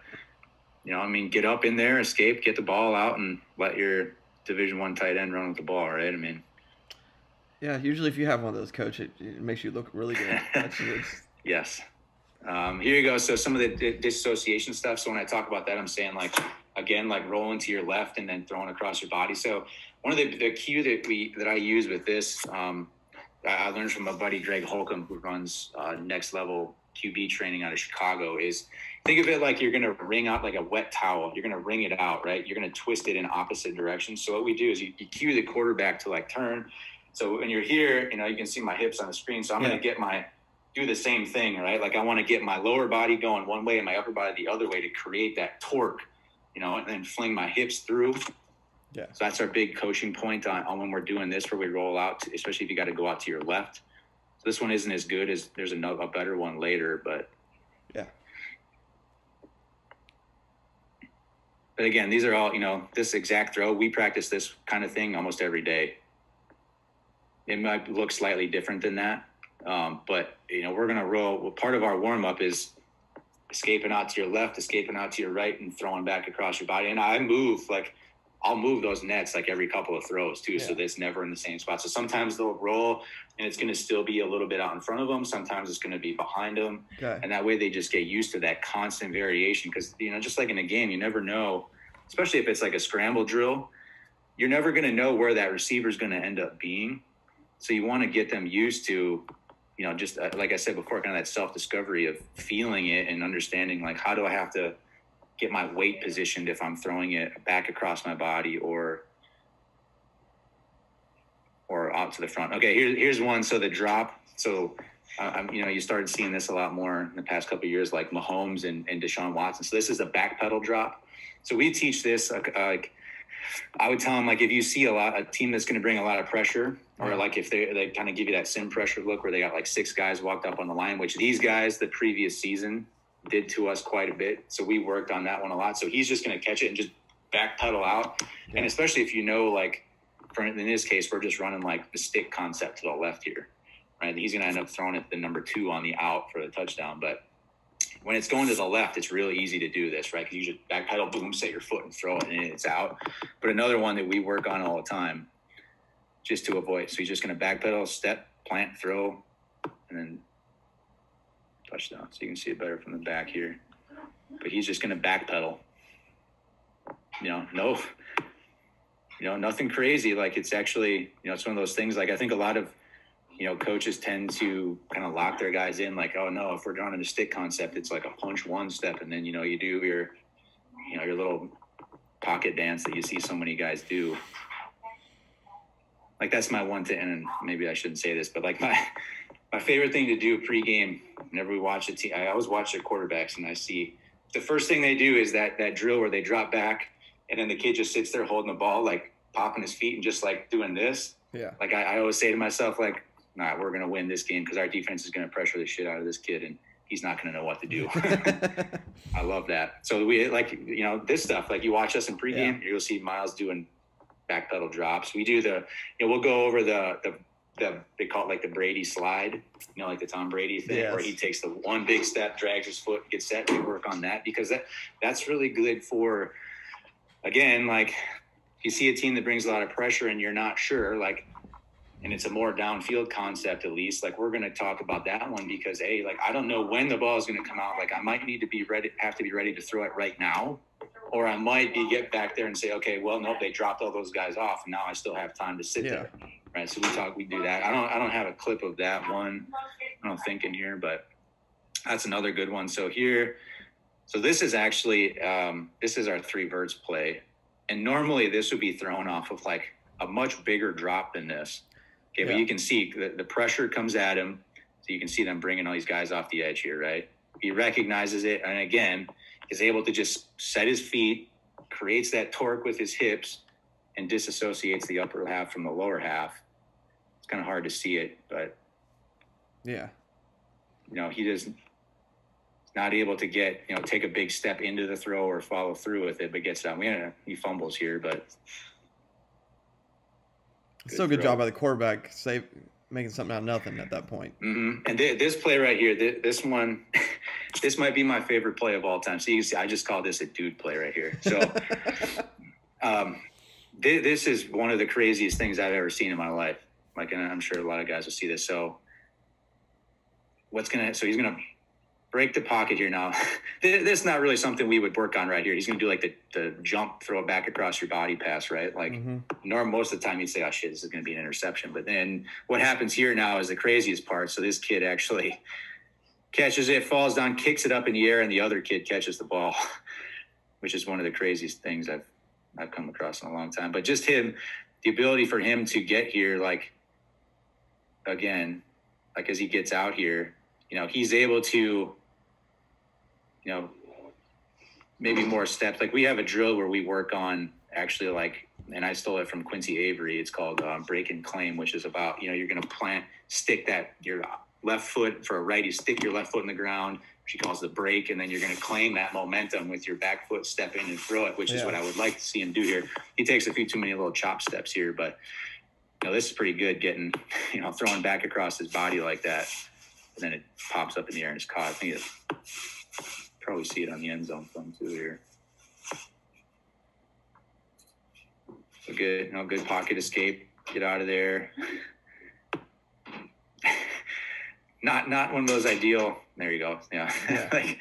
you know, I mean, get up in there, escape, get the ball out, and let your Division I tight end run with the ball, right? I mean, yeah, usually if you have one of those, Coach, it makes you look really good. Yes. Here you go. So some of the disassociation stuff. So when I talk about that, I'm saying like, again, like rolling to your left and then throwing across your body. So one of the cue that I use with this, I learned from my buddy Greg Holcomb, who runs Next Level QB training out of Chicago, is think of it like you're going to wring out like a wet towel. You're going to wring it out, right? You're going to twist it in opposite directions. So what we do is you cue the quarterback to like turn. So when you're here, you know, you can see my hips on the screen. So I'm going to do the same thing, right? Like I want to get my lower body going one way and my upper body the other way to create that torque, you know, and then fling my hips through. Yeah. So that's our big coaching point on when we're doing this, where we roll out, especially if you got to go out to your left. So this one isn't as good as there's a better one later, but yeah. But again, these are all, you know, this exact throw, we practice this kind of thing almost every day. It might look slightly different than that. But, you know, we're going to roll. Well, part of our warm up is escaping out to your left, escaping out to your right, and throwing back across your body. And I'll move those nets like every couple of throws too. Yeah. So that's never in the same spot. So sometimes they'll roll and it's going to still be a little bit out in front of them. Sometimes it's going to be behind them. Okay. And that way they just get used to that constant variation. Cause you know, just like in a game, you never know, especially if it's like a scramble drill, you're never going to know where that receiver is going to end up being. So you want to get them used to, you know, just like I said before, kind of that self-discovery of feeling it and understanding, like, how do I have to get my weight positioned if I'm throwing it back across my body or out to the front. Okay, here's one. So the drop. So, you know, you started seeing this a lot more in the past couple of years, like Mahomes and Deshaun Watson. So this is a back pedal drop. So we teach this, like I would tell them, like, if you see a team that's going to bring a lot of pressure, or like if they kind of give you that sim pressure look where they got like 6 guys walked up on the line, which these guys the previous season did to us quite a bit. So we worked on that one a lot. So he's just going to catch it and just back pedal out. Yeah. And especially if you know, like, in this case, we're just running like the stick concept to the left here, right? He's going to end up throwing it the number 2 on the out for the touchdown. But when it's going to the left, it's really easy to do this, right? Because you just back pedal, boom, set your foot and throw it, and it's out. But another one that we work on all the time, just to avoid. So he's just going to back pedal, step, plant, throw, and then touchdown. So you can see it better from the back here. But he's just going to back pedal. You know, nothing crazy. Like, it's actually, you know, it's one of those things. Like, I think a lot of, you know, coaches tend to kind of lock their guys in, like, oh no, if we're running a stick concept, it's like a punch one step, and then, you know, you do your little pocket dance that you see so many guys do. Like, that's my one thing, and maybe I shouldn't say this, but like my favorite thing to do pregame, whenever we watch the team, I always watch their quarterbacks, and I see the first thing they do is that drill where they drop back, and then the kid just sits there holding the ball, like popping his feet and just like doing this. Yeah. Like I always say to myself, like, nah, we're going to win this game because our defense is going to pressure the shit out of this kid, and he's not going to know what to do. I love that. So we, like, you know, this stuff, like, you watch us in pregame, you'll see Miles doing back pedal drops. We do we'll go over they call it like the Brady slide, you know, like the Tom Brady thing, where he takes the one big step, drags his foot, gets set. We work on that because that's really good for, again, like, you see a team that brings a lot of pressure and you're not sure, like, and it's a more downfield concept, at least, like, we're going to talk about that one because, hey, like, I don't know when the ball is going to come out. Like, I might need to have to be ready to throw it right now, or I might get back there and say, okay, well, nope, they dropped all those guys off, and now I still have time to sit there. Right. So we do that. I don't have a clip of that one, I don't think, in here, but that's another good one. So this is actually, this is our 3 verts play. And normally this would be thrown off of like a much bigger drop than this. Okay. But you can see the pressure comes at him. So you can see them bringing all these guys off the edge here, right? He recognizes it. And again, is able to just set his feet, creates that torque with his hips, and disassociates the upper half from the lower half. It's kind of hard to see it, but yeah, you know, he's not able to get, you know, take a big step into the throw or follow through with it, but gets down. He fumbles here, but still good job by the quarterback, making something out of nothing at that point. Mm-hmm. And this play right here, this one, this might be my favorite play of all time. So you can see, I just call this a dude play right here. So, this is one of the craziest things I've ever seen in my life. Like, and I'm sure a lot of guys will see this. So he's going to break the pocket here now. This is not really something we would work on right here. He's going to do like the jump, throw it back across your body pass, right? Like, most of the time you'd say, oh shit, this is going to be an interception. But then what happens here now is the craziest part. So this kid actually catches it, falls down, kicks it up in the air, and the other kid catches the ball, which is one of the craziest things I've come across in a long time. But just the ability for him to get here, like, again, like as he gets out here, he's able to, maybe more steps. Like we have a drill where we work on actually like, and I stole it from Quincy Avery. It's called break and claim, which is about, you're going to stick your left foot for a right. You stick your left foot in the ground. She calls the break, and then you're going to claim that momentum with your back foot, step in and throw it, which is what I would like to see him do here. He takes a few too many little chop steps here, but this is pretty good getting, throwing back across his body like that. And then it pops up in the air and it's caught. I think probably see it on the end zone film too here. So good, good pocket escape. Get out of there. Not one of those ideal. There you go. Yeah. Like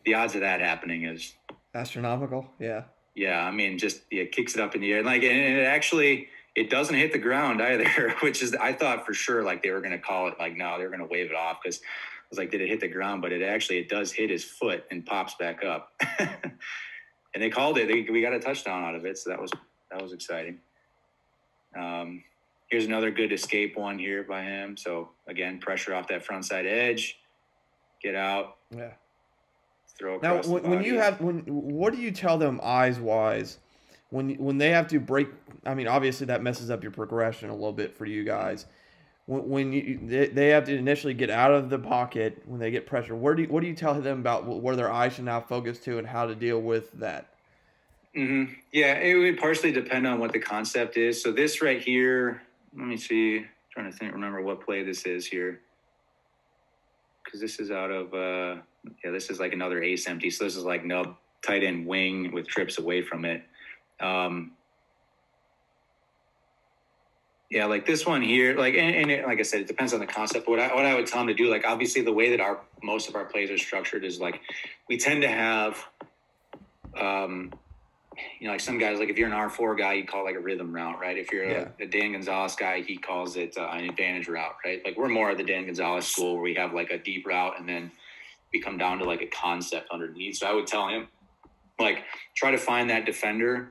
the odds of that happening is astronomical. Yeah. Yeah. I mean, just kicks it up in the air. And it actually, it doesn't hit the ground either, which is, I thought for sure, like they were going to call it, like, no, they were going to wave it off. Cause I was like, did it hit the ground? But it does hit his foot and pops back up. And they called it, we got a touchdown out of it. So that was exciting. Here's another good escape one here by him. So again, pressure off that front side edge, get out. Yeah. Throw across the body. What do you tell them eyes wise when they have to break? I mean, obviously that messes up your progression a little bit for you guys. When they have to initially get out of the pocket when they get pressure, what do you tell them about where their eyes should now focus to and how to deal with that? Mm-hmm. Yeah, it would partially depend on what the concept is. So this right here, let me see. I'm trying to remember what play this is here, because this is out of this is like another ace empty. So this is like nub tight end wing with trips away from it. Yeah, like this one here, like like I said, it depends on the concept. What I would tell them to do, like obviously the way that most of our plays are structured is like we tend to have, like some guys, like if you're an R4 guy, you call it like a rhythm route, right? If you're a Dan Gonzalez guy, he calls it an advantage route, right? Like we're more of the Dan Gonzalez school where we have like a deep route and then we come down to like a concept underneath. So I would tell him, like, try to find that defender,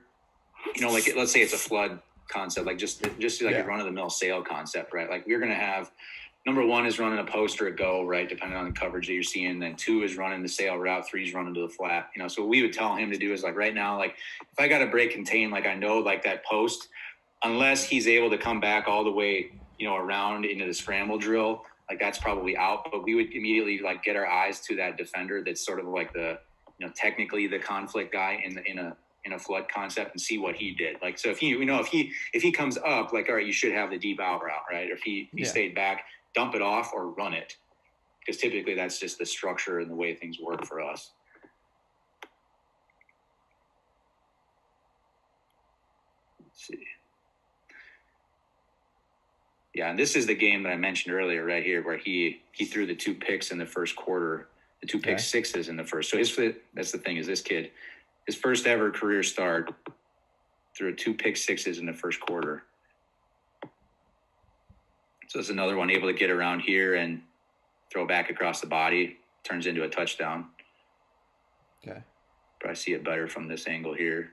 like let's say it's a flood concept, like just like a run-of-the-mill sail concept, right? Like we're going to have, number one is running a post or a go, right, depending on the coverage that you're seeing. Then two is running the sail route, three is running to the flat. So what we would tell him to do is like right now, like if I got to break contain, like I know like that post, unless he's able to come back all the way, around into the scramble drill, like that's probably out. But we would immediately like get our eyes to that defender that's sort of like the, technically the conflict guy in a flood concept and see what he did. Like, so if he comes up, like, all right, you should have the deep out route, right? Or if he stayed back, dump it off or run it. Because typically that's just the structure and the way things work for us. Let's see. Yeah, and this is the game that I mentioned earlier right here where he threw the 2 picks in the first quarter, the 2 pick sixes in the first. So that's the thing is this kid, his first ever career start, threw 2 pick sixes in the first quarter. So it's another one able to get around here and throw back across the body, turns into a touchdown. Okay. Probably see it better from this angle here.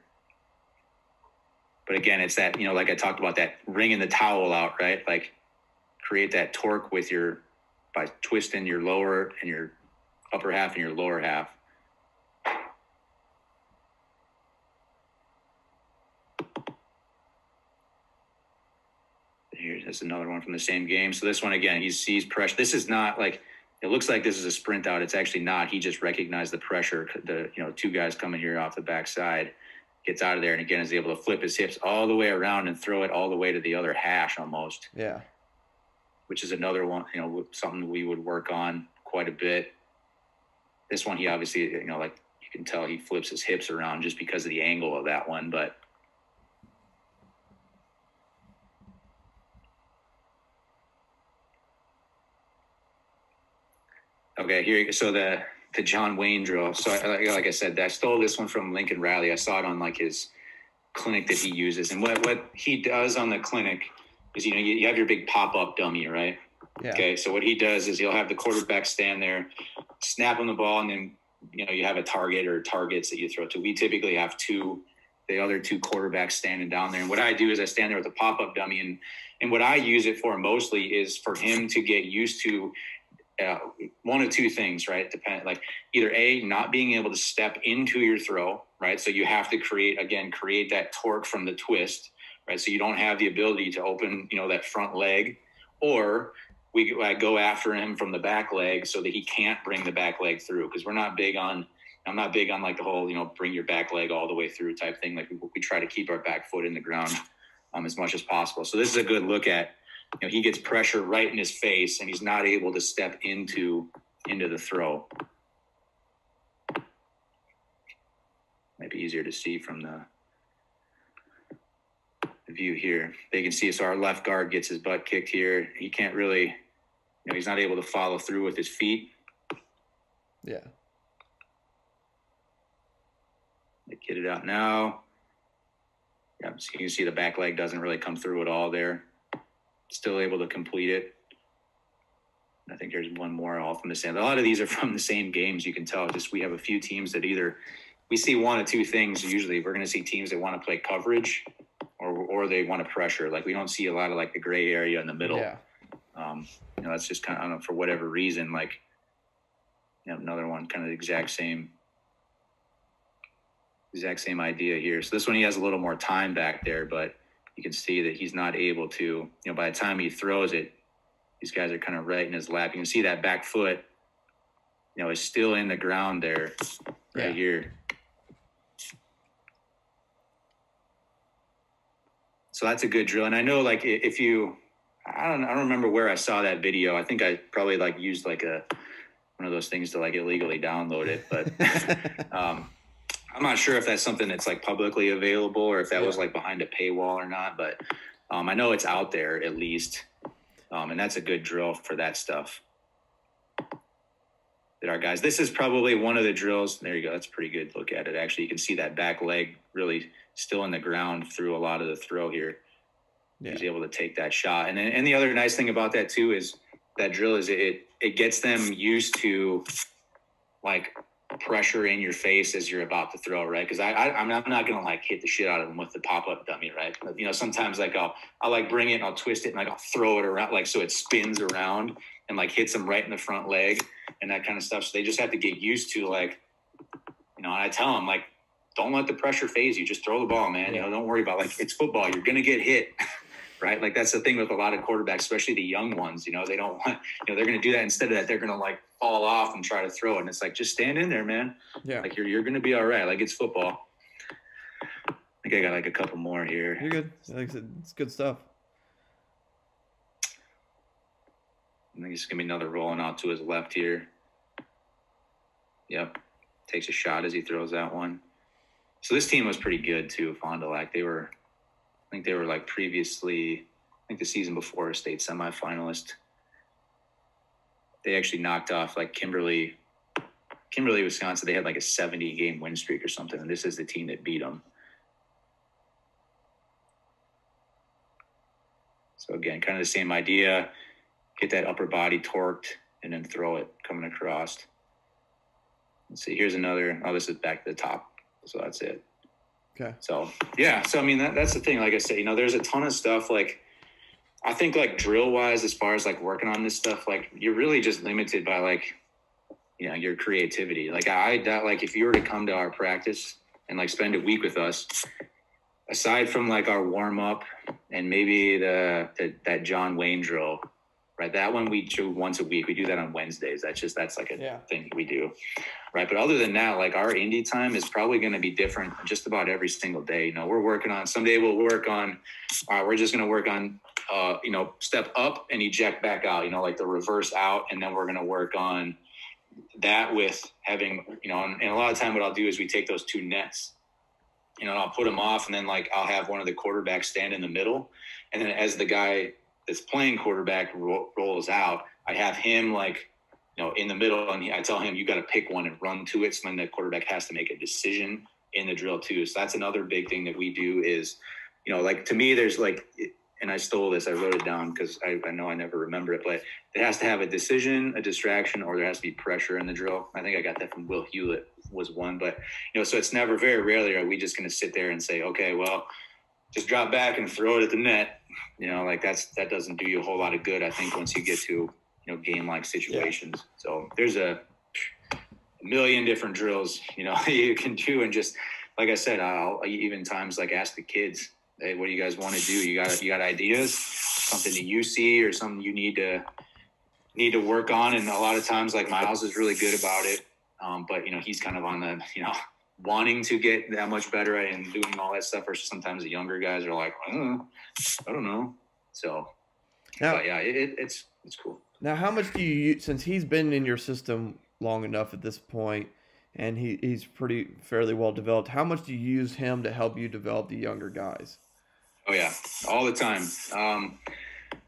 But again, it's that, like I talked about, that wringing the towel out, right? Like create that torque by twisting your lower and your upper half and your lower half. Here's another one from the same game. So this one, again, he sees pressure. This is not like, it looks like this is a sprint out. It's actually not. He just recognized the pressure. The 2 guys coming here off the backside, gets out of there, and again is able to flip his hips all the way around and throw it all the way to the other hash almost. Yeah. Which is another one, something we would work on quite a bit. This one, he obviously, like you can tell he flips his hips around just because of the angle of that one, but okay, here. So the John Wayne drill. So like I said, I stole this one from Lincoln Riley. I saw it on like his clinic that he uses. And what he does on the clinic is, you have your big pop-up dummy, right? Yeah. Okay. So what he does is he'll have the quarterback stand there, snap on the ball, and then, you have a target or targets that you throw to. We typically have the other two quarterbacks standing down there. And what I do is I stand there with a pop-up dummy. And what I use it for mostly is for him to get used to one of two things, right? Like either A, not being able to step into your throw, right? So you have to create that torque from the twist, right? So you don't have the ability to open, that front leg, or I go after him from the back leg so that he can't bring the back leg through. Because I'm not big on like the whole, bring your back leg all the way through type thing. Like we try to keep our back foot in the ground as much as possible. So this is a good look at, he gets pressure right in his face and he's not able to step into the throw. Might be easier to see from the view here. They can see, so our left guard gets his butt kicked here. He can't really, he's not able to follow through with his feet. Yeah. They get it out now. Yeah, so you can see the back leg doesn't really come through at all there. Still able to complete it. I think there's one more all from the same. A lot of these are from the same games. You can tell. Just we have a few teams that either we see one of two things. Usually, we're going to see teams that want to play coverage, or they want to pressure. Like we don't see a lot of like the gray area in the middle. Yeah. That's just kind of, I don't know, for whatever reason. Like, another one, kind of the exact same idea here. So this one he has a little more time back there, but you can see that he's not able to, by the time he throws it, these guys are kind of right in his lap. You can see that back foot, is still in the ground there, right here. So that's a good drill. And I know, like, if you, I don't remember where I saw that video. I think I probably like used like one of those things to like illegally download it, but I'm not sure if that's something that's like publicly available or if that was like behind a paywall or not, but I know it's out there at least. And that's a good drill for that stuff. That our guys, this is probably one of the drills. There you go. That's a pretty good look at it. Actually, you can see that back leg really still in the ground through a lot of the throw here. Yeah. He's able to take that shot. And the other nice thing about that too is that drill is it gets them used to like pressure in your face as you're about to throw, right? Because I'm not going to like hit the shit out of them with the pop-up dummy, right? Sometimes like I'll like bring it and I'll twist it and like I'll throw it around like so it spins around and like hits them right in the front leg and that kind of stuff. So they just have to get used to like, and I tell them like, don't let the pressure phase you. Just throw the ball, man. Don't worry about like it's football. You're going to get hit. Right? Like that's the thing with a lot of quarterbacks, especially the young ones, they don't want, they're going to do that. Instead of that, they're going to like fall off and try to throw it. And it's like, just stand in there, man. Yeah. Like you're going to be all right. Like it's football. I think I got like a couple more here. You're good. Like I said, it's good stuff. I think it's going to be another rolling out to his left here. Yep. Takes a shot as he throws that one. So this team was pretty good too, Fond du Lac. I think they were like previously, I think the season before, a state semifinalist. They actually knocked off like Kimberly, Wisconsin. They had like a 70-game win streak or something, and this is the team that beat them. So again, kind of the same idea. Get that upper body torqued and then throw it coming across. Let's see, here's another. Oh, this is back to the top. So that's it. Okay. So, yeah. So, I mean, that's the thing. Like I say, there's a ton of stuff. Like, I think, like, drill-wise, as far as, like, working on this stuff, like, you're really just limited by, like, your creativity. Like, like, if you were to come to our practice and, like, spend a week with us, aside from, like, our warm-up and maybe that John Wayne drill, right? That one we do once a week. We do that on Wednesdays. That's like a thing we do, right? But other than that, like our indie time is probably going to be different just about every single day. We're working on, someday we'll work on, we're just going to work on, step up and eject back out, like the reverse out. And then we're going to work on that with having, and a lot of time what I'll do is we take those two nets, I'll put them off and then like I'll have one of the quarterbacks stand in the middle. And then as the guy that's playing quarterback rolls out, I have him like, in the middle, and I tell him, you got to pick one and run to it. So then the quarterback has to make a decision in the drill too. So that's another big thing that we do is, like, to me, there's like, and I stole this. I wrote it down because I know I never remember it, but it has to have a decision, a distraction, or there has to be pressure in the drill. I think I got that from Will Hewlett was one, but so it's never, very rarely are we just going to sit there and say, okay, well, just drop back and throw it at the net. Like that doesn't do you a whole lot of good, I think, once you get to, game-like situations. Yeah. So there's a million different drills, you can do. And just, like I said, I'll even times like ask the kids, hey, what do you guys want to do? You got ideas, something that you see or something you need to work on. And a lot of times, like, Miles is really good about it. But he's kind of on the, wanting to get that much better at and doing all that stuff. Or sometimes the younger guys are like, I don't know. So, now, but yeah, it's cool. Now, how much do you, since he's been in your system long enough at this point, and he's fairly well developed, how much do you use him to help you develop the younger guys? Oh yeah, all the time.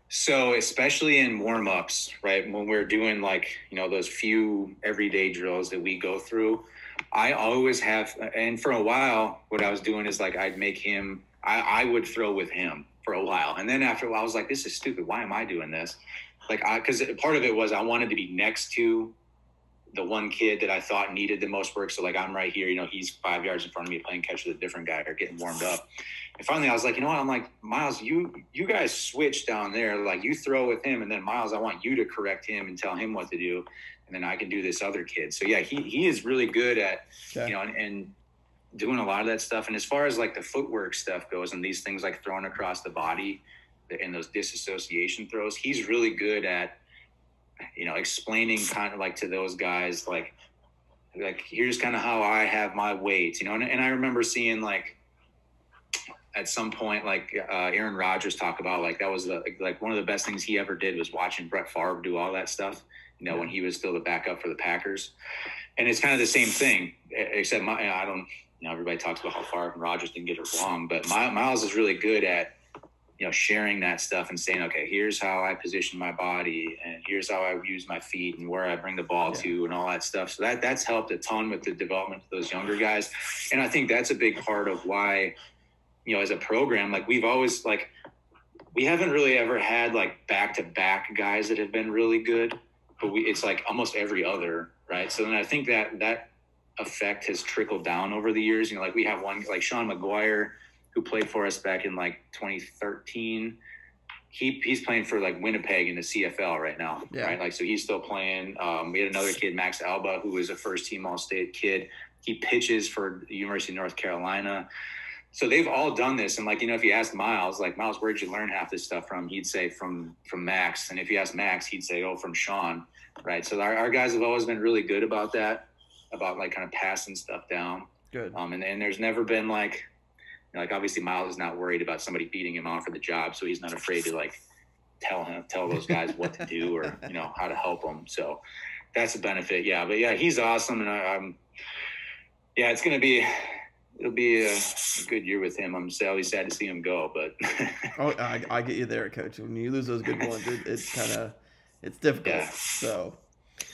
So especially in warm-ups, right, when we're doing like, those few everyday drills that we go through, I always have, and for a while, what I was doing is like I'd make him, I would throw with him for a while. And then after a while, I was like, this is stupid. Why am I doing this? Like, because part of it was I wanted to be next to the one kid that I thought needed the most work. So like, I'm right here, he's 5 yards in front of me playing catch with a different guy or getting warmed up. And finally I was like, I'm like, Miles, you guys switch down there. Like, you throw with him, and then Miles, I want you to correct him and tell him what to do. And then I can do this other kid. So yeah, he is really good at, and doing a lot of that stuff. And as far as like the footwork stuff goes and these things like throwing across the body and those disassociation throws, he's really good at, explaining kind of like to those guys, like here's kind of how I have my weights, and I remember seeing like at some point, like Aaron Rodgers talk about, like, that was like one of the best things he ever did was watching Brett Favre do all that stuff, when he was still the backup for the Packers. And it's kind of the same thing, except I don't, everybody talks about how Favre and Rodgers didn't get it wrong, but Miles is really good at, sharing that stuff and saying, okay, here's how I position my body, and here's how I use my feet and where I bring the ball to and all that stuff. So that's helped a ton with the development of those younger guys. And I think that's a big part of why, as a program, like, we've always, like, we haven't really ever had like back-to-back guys that have been really good, but it's like almost every other, right? So then I think that effect has trickled down over the years. Like, we have one like Sean McGuire, who played for us back in like 2013. He's playing for like Winnipeg in the CFL right now, right? Like, so he's still playing. We had another kid, Max Alba, who was a first-team All-State kid. He pitches for the University of North Carolina. So they've all done this. And like, if you ask Miles, like, Miles, where'd you learn half this stuff from? He'd say from Max. And if you ask Max, he'd say, oh, from Sean, right? So our guys have always been really good about that, about like kind of passing stuff down. Good. And there's never been like obviously Miles is not worried about somebody beating him on for the job. So he's not afraid to like tell those guys what to do or, how to help them. So that's a benefit. Yeah. But yeah, he's awesome. And it'll be a good year with him. I'm always sad to see him go, but I get you there, Coach. When you lose those good ones, it's difficult. Yeah. So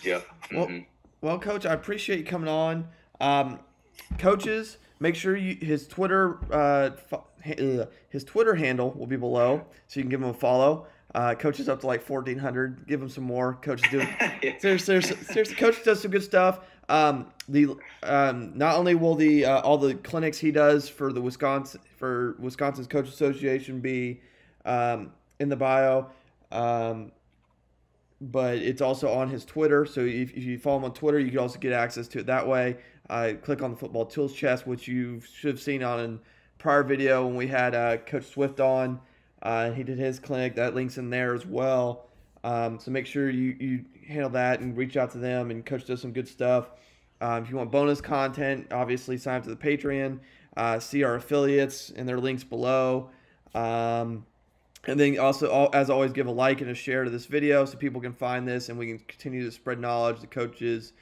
yeah. Mm-hmm. Well, Coach, I appreciate you coming on. Coaches, make sure his Twitter handle will be below, so you can give him a follow. Coach is up to like 1,400. Give him some more. Coach is doing seriously. Coach does some good stuff. Not only will all the clinics he does for Wisconsin's Coach Association be in the bio, but it's also on his Twitter. So if you follow him on Twitter, you can also get access to it that way. Click on the Football Tools chest, which you should have seen on a prior video when we had Coach Swift on. He did his clinic. That link's in there as well. So make sure you handle that and reach out to them. And Coach does some good stuff. If you want bonus content, obviously sign up to the Patreon. See our affiliates and their links below. And then also, as always, give a like and a share to this video so people can find this and we can continue to spread knowledge to coaches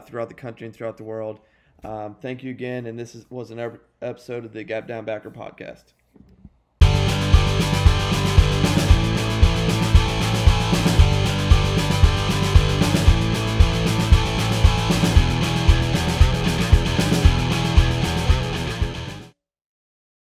throughout the country and throughout the world. Thank you again, and this was an episode of the Gap Down Backer podcast.